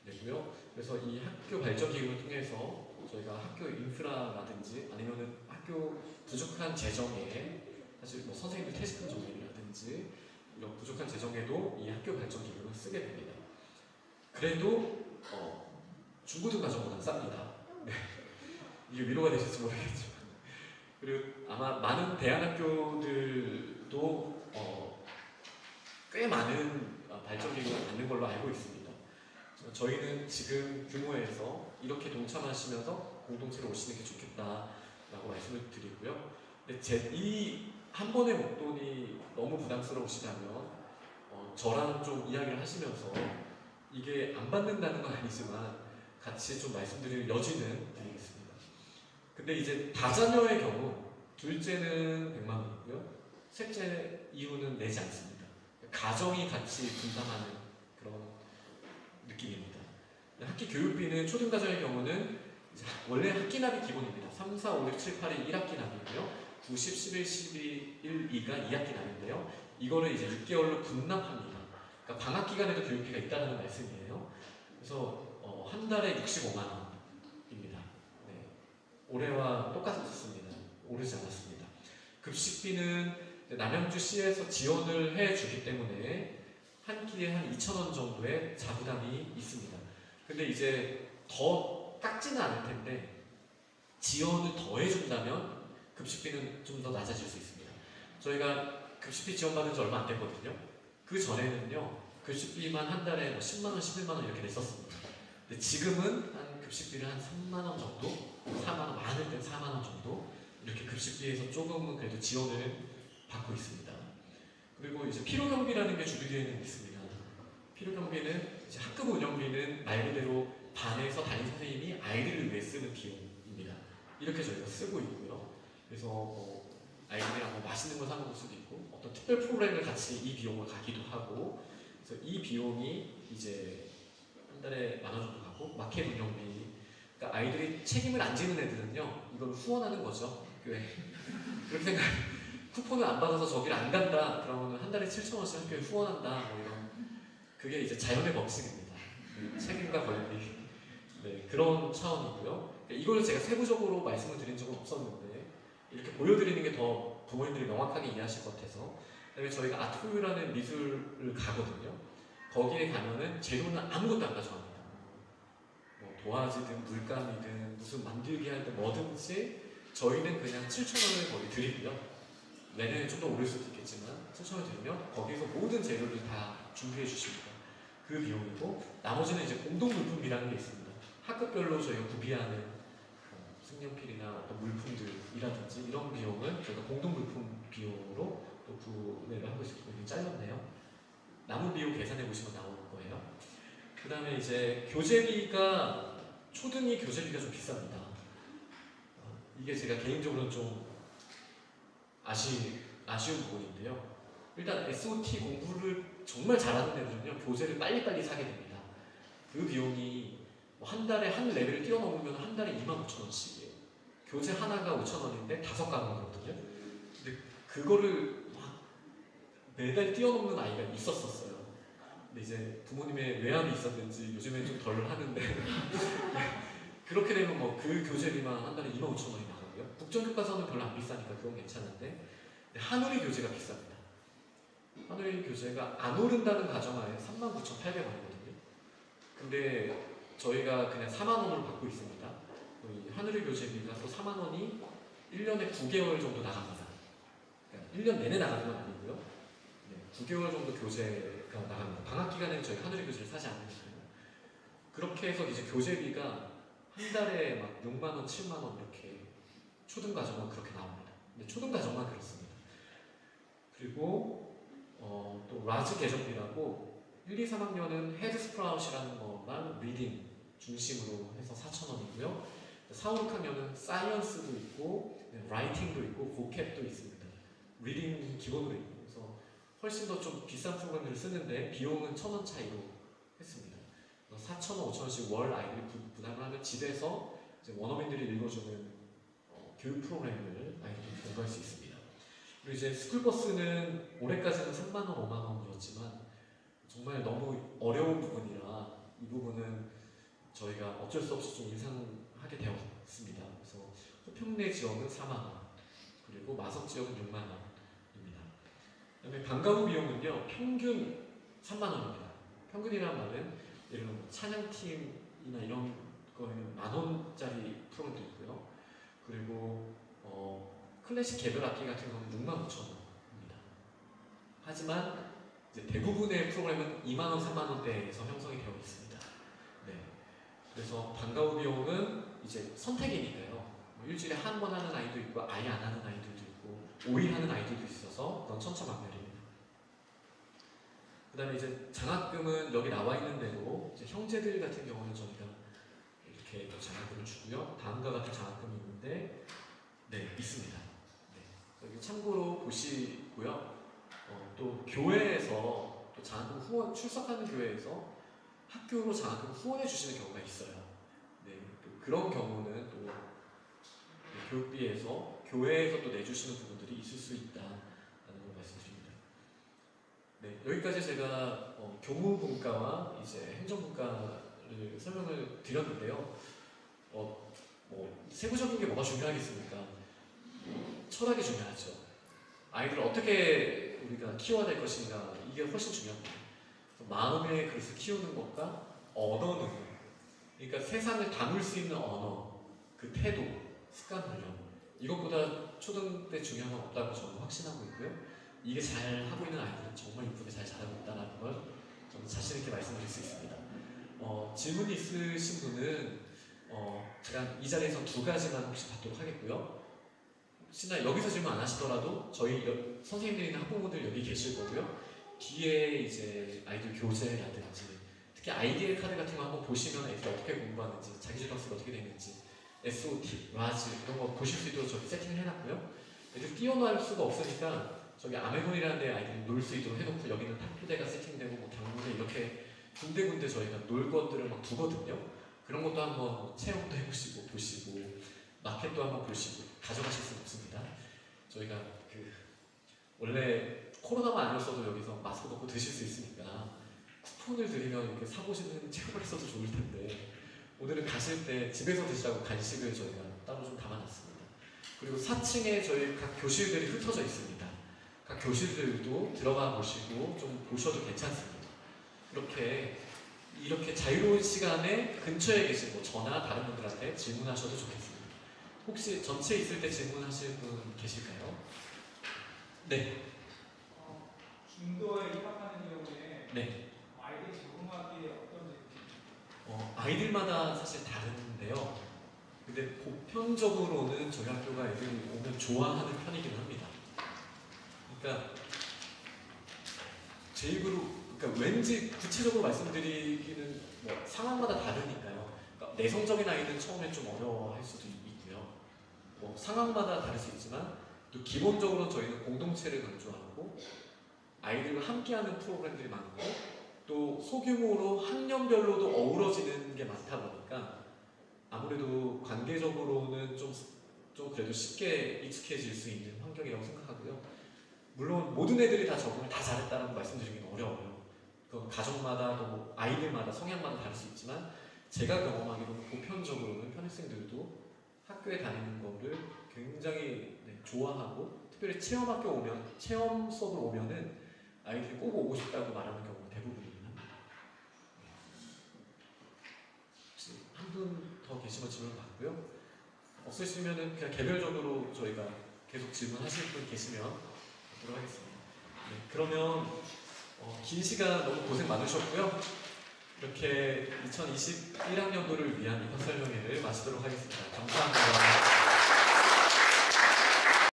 내고요. 그래서 이 학교 발전 기금을 통해서 저희가 학교 인프라라든지 아니면은 학교 부족한 재정에, 사실 뭐 선생님들 퇴직금 정리라든지 이런 부족한 재정에도 이 학교 발전 기금을 쓰게 됩니다. 그래도 중고등가정보다 쌉니다. 네. 이게 위로가 되실지 모르겠지만, 그리고 아마 많은 대안학교들도 꽤 많은 발전 기금을 받는 걸로 알고 있습니다. 저희는 지금 규모에서 이렇게 동참하시면서 공동체로 오시는 게 좋겠다라고 말씀을 드리고요. 근데 이 한 번의 목돈이 너무 부담스러우시다면 저랑 좀 이야기를 하시면서 이게 안 받는다는 건 아니지만 같이 좀 말씀드릴 여지는 드리겠습니다. 근데 이제 다자녀의 경우 둘째는 100만 원이고요. 셋째 이후는 내지 않습니다. 가정이 같이 분담하는 그런 느낌입니다. 학기 교육비는 초등가정의 경우는 원래 학기 납이 기본입니다. 3, 4, 5, 6, 7, 8이 1학기 납이고요. 9, 10, 11, 12, 1, 2가 2학기 납인데요. 이거를 이제 6개월로 분납합니다. 그러니까 방학 기간에도 교육비가 있다는 말씀이에요. 그래서 한 달에 65만 원입니다. 네. 올해와 똑같습니다. 오르지 않았습니다. 급식비는 남양주시에서 지원을 해주기 때문에 한 끼에 한 2,000원 정도의 자부담이 있습니다. 근데 이제 더 깎지는 않을 텐데 지원을 더 해준다면 급식비는 좀 더 낮아질 수 있습니다. 저희가 급식비 지원받은 지 얼마 안 됐거든요. 그 전에는요, 급식비만 한 달에 10만 원, 11만 원 이렇게 냈었습니다. 근데 지금은 한 급식비를 한 3만 원 정도, 4만 원, 많을 땐 4만 원 정도 이렇게 급식비에서 조금은 그래도 지원을 받고 있습니다. 그리고 이제 필요경비라는 게 주비대에는 있습니다. 필요경비는 이제 학급 운영비는 말 그대로 반에서 담임 선생님이 아이들을 위해 쓰는 비용입니다. 이렇게 저희가 쓰고 있고요. 그래서 아이들이랑 뭐 맛있는 거 사 먹을 수도 있고 어떤 특별 프로그램을 같이 이 비용을 가기도 하고, 그래서 이 비용이 이제 한 달에 10,000원 정도 가고, 마켓 운영비, 그러니까 아이들이 책임을 안 지는 애들은요 이걸 후원하는 거죠. 학교에. 그렇게 생각해요. 쿠폰을 안 받아서 저기를 안 간다 그러면 한 달에 7,000원씩 학교에 후원한다 뭐 이런, 그게 이제 자연의 법칙입니다. 책임과 권리, 네, 그런 차원이고요. 이걸 제가 세부적으로 말씀을 드린 적은 없었는데 이렇게 보여드리는 게 더 부모님들이 명확하게 이해하실 것 같아서. 그다음에 저희가 아트호유라는 미술을 가거든요. 거기에 가면은 재료는 아무것도 안 가져갑니다. 뭐 도화지든 물감이든 무슨 만들기 할 때 뭐든지 저희는 그냥 7,000원을 거기 드리고요. 내년에 좀 더 오를 수도 있겠지만 7,000원 드리면 거기서 모든 재료를 다 준비해 주십니다. 그 비용이고, 나머지는 이제 공동물품비라는 게 있습니다. 학급별로 저희가 구비하는 색연필이나 어떤 물품들이라든지 이런 비용은 저희가 공동물품 비용으로 또 구매를 하고 있습니다. 이게 잘렸네요. 남은 비용 계산해 보시면 나오는 거예요. 그 다음에 이제 교재비가, 초등이 교재비가 좀 비쌉니다. 이게 제가 개인적으로는 좀 아쉬운 부분인데요. 일단 SOT 공부를 정말 잘하는 애들은요 교재를 빨리빨리 사게 됩니다. 그 비용이 한 달에 한 레벨을 뛰어넘으면 한 달에 25,000원씩이에요. 교재 하나가 5,000원인데 5과목이거든요. 근데 그거를 막 매달 뛰어넘는 아이가 있었어요. 근데 이제 부모님의 외압이 있었는지 요즘엔 좀 덜 하는데 그렇게 되면 뭐 그 교재비만 한 달에 25,000원이 나가고요. 국정교과서는 별로 안 비싸니까 그건 괜찮은데 한우리 교재가 비쌉니다. 한우리 교재가 안 오른다는 가정하에 39,800원이거든요. 근데 저희가 그냥 4만 원으로 받고 있습니다. 이 한우리 교재비가 또 4만 원이 1년에 9개월 정도 나갑니다. 그러니까 1년 내내 나가는 건 아니고요. 네, 9개월 정도 교재가 나갑니다. 방학 기간에는 저희 한우리 교재를 사지 않으니까요. 그렇게 해서 이제 교재비가 한 달에 막 6만 원, 7만 원 이렇게 초등 과정은 그렇게 나옵니다. 근데 초등 과정만 그렇습니다. 그리고 또 라즈 개정비라고 1, 2, 3학년은 헤드 스프라웃이라는 것만 리딩 중심으로 해서 4,000원이고요. 4, 5, 6학년은 사이언스도 있고 라이팅도 있고 보캡도 있습니다. 리딩 기본으로 있고, 그래서 훨씬 더 좀 비싼 프로그램들을 쓰는데 비용은 1,000원 차이로 했습니다. 4,000원, 5,000원씩 월 아이들이 부담을 하면 집에서 이제 원어민들이 읽어주는 교육 프로그램을 아이들이 공부할 수 있습니다. 그리고 이제 스쿨버스는 올해까지는 3만 원, 5만 원이었지만 정말 너무 어려운 부분이라 이 부분은 저희가 어쩔 수 없이 좀 인상하게 되었습니다. 그래서 호평내 지역은 4만 원, 그리고 마석 지역은 6만 원입니다. 그다음에 방과 후 비용은요 평균 3만 원입니다. 평균이란 말은 예를 들면 찬양팀이나 이런 거에는 10,000원짜리 프로그램도 있고요. 그리고 클래식 개별 악기 같은 경우는 65,000원입니다. 하지만 이제 대부분의 프로그램은 2만 원, 3만 원대에서 형성이 되어 있습니다. 네. 그래서 방과 후 비용은 이제 선택이니까요. 뭐 일주일에 한 번 하는 아이도 있고 아예 안 하는 아이들도 있고 5일 하는 아이들도 있어서 그건 천차만별입니다. 그 다음에 이제 장학금은 여기 나와 있는 대로 이제 형제들 같은 경우는 저희가 이렇게 또 장학금을 주고요. 다음과 같은 장학금이 있는데 네, 있습니다. 네. 여기 참고로 보시고요. 또 교회에서 또 장학금 후원, 출석하는 교회에서 학교로 장학금 후원해 주시는 경우가 있어요. 네, 또 그런 경우는 또 교육비에서 교회에서 또 내주시는 부분들이 있을 수 있다라는 걸 말씀드립니다. 네, 여기까지 제가 교무분과와 이제 행정분과를 설명을 드렸는데요. 뭐 세부적인 게 뭐가 중요하겠습니까? 철학이 중요하죠. 아이들을 어떻게 우리가 키워야 될 것인가, 이게 훨씬 중요합니다. 마음의 그릇을 키우는 것과 언어는, 그러니까 세상을 담을 수 있는 언어, 그 태도, 습관 훈련, 이것보다 초등 때 중요한 건 없다고 저는 확신하고 있고요. 이게 잘 하고 있는 아이들은 정말 이쁘게 잘 자라고 있다는 걸 저는 자신 있게 말씀드릴 수 있습니다. 질문 있으신 분은 제가 이 자리에서 두 가지만 혹시 받도록 하겠고요. 혹시나 여기서 질문 안 하시더라도 저희 선생님들이나 학부모들 여기 계실 거고요. 뒤에 이제 아이들 교재라든지 특히 아이디엘 카드 같은 거 한번 보시면 애들이 어떻게 공부하는지, 자기주도 학습이 어떻게 되는지, SOT, 라지 이런 거 보실 수 있도록 저기 세팅을 해놨고요. 애들 뛰어놀 수가 없으니까 저기 아메곤이라는 데 아이들이 놀 수 있도록 해놓고 여기는 탁구대가 세팅되고 뭐 경무대 이렇게 군데군데 저희가 놀 것들을 막 두거든요. 그런 것도 한번 체험도 해보시고 보시고 마켓도 한번 보시고 가져가실 수는 없습니다. 저희가 원래 코로나만 아니었어도 여기서 마스크 벗고 드실 수 있으니까 쿠폰을 드리면 이렇게 사보시는 체험을 했어도 좋을 텐데 오늘은 가실 때 집에서 드시라고 간식을 저희가 따로 좀 담아놨습니다. 그리고 4층에 저희 각 교실들이 흩어져 있습니다. 각 교실들도 들어가 보시고 좀 보셔도 괜찮습니다. 이렇게 자유로운 시간에 근처에 계신 뭐 저나 다른 분들한테 질문하셔도 좋겠습니다. 혹시 전체 있을 때 질문하실 분 계실까요? 네. 중도에 입학하는 경우에 네. 아이들 적응하기에 어떤 아이들마다 사실 다른데요. 근데 보편적으로는 저희 학교가 애들이 오면 좋아하는 편이긴 합니다. 그러니까 제 입으로, 그러니까 왠지 구체적으로 말씀드리기는 뭐 상황마다 다르니까요. 그러니까 내성적인 아이는 처음에 좀 어려워할 수도 있고요. 뭐 상황마다 다를 수 있지만 또 기본적으로 저희는 공동체를 강조하고 아이들과 함께하는 프로그램들이 많고 또 소규모로 학년별로도 어우러지는 게 많다 보니까 아무래도 관계적으로는 좀 그래도 쉽게 익숙해질 수 있는 환경이라고 생각하고요. 물론 모든 애들이 다 적응을 다 잘했다는 말씀드리기는 어려워요. 그건 가정마다 또 아이들마다 성향마다 다를 수 있지만 제가 경험하기로는 보편적으로는 편입생들도 학교에 다니는 거를 굉장히 좋아하고 특별히 체험학교 오면, 체험 수업을 오면은 아이들이 꼭 오고 싶다고 말하는 경우가 대부분이긴 합니다. 혹시 한 분 더 계시면 질문 받고요. 없으시면은 그냥 개별적으로 저희가 계속 질문하실 분 계시면 받도록 하겠습니다. 네, 그러면 긴 시간 너무 고생 많으셨고요. 이렇게 2021학년도를 위한 입학 설명회를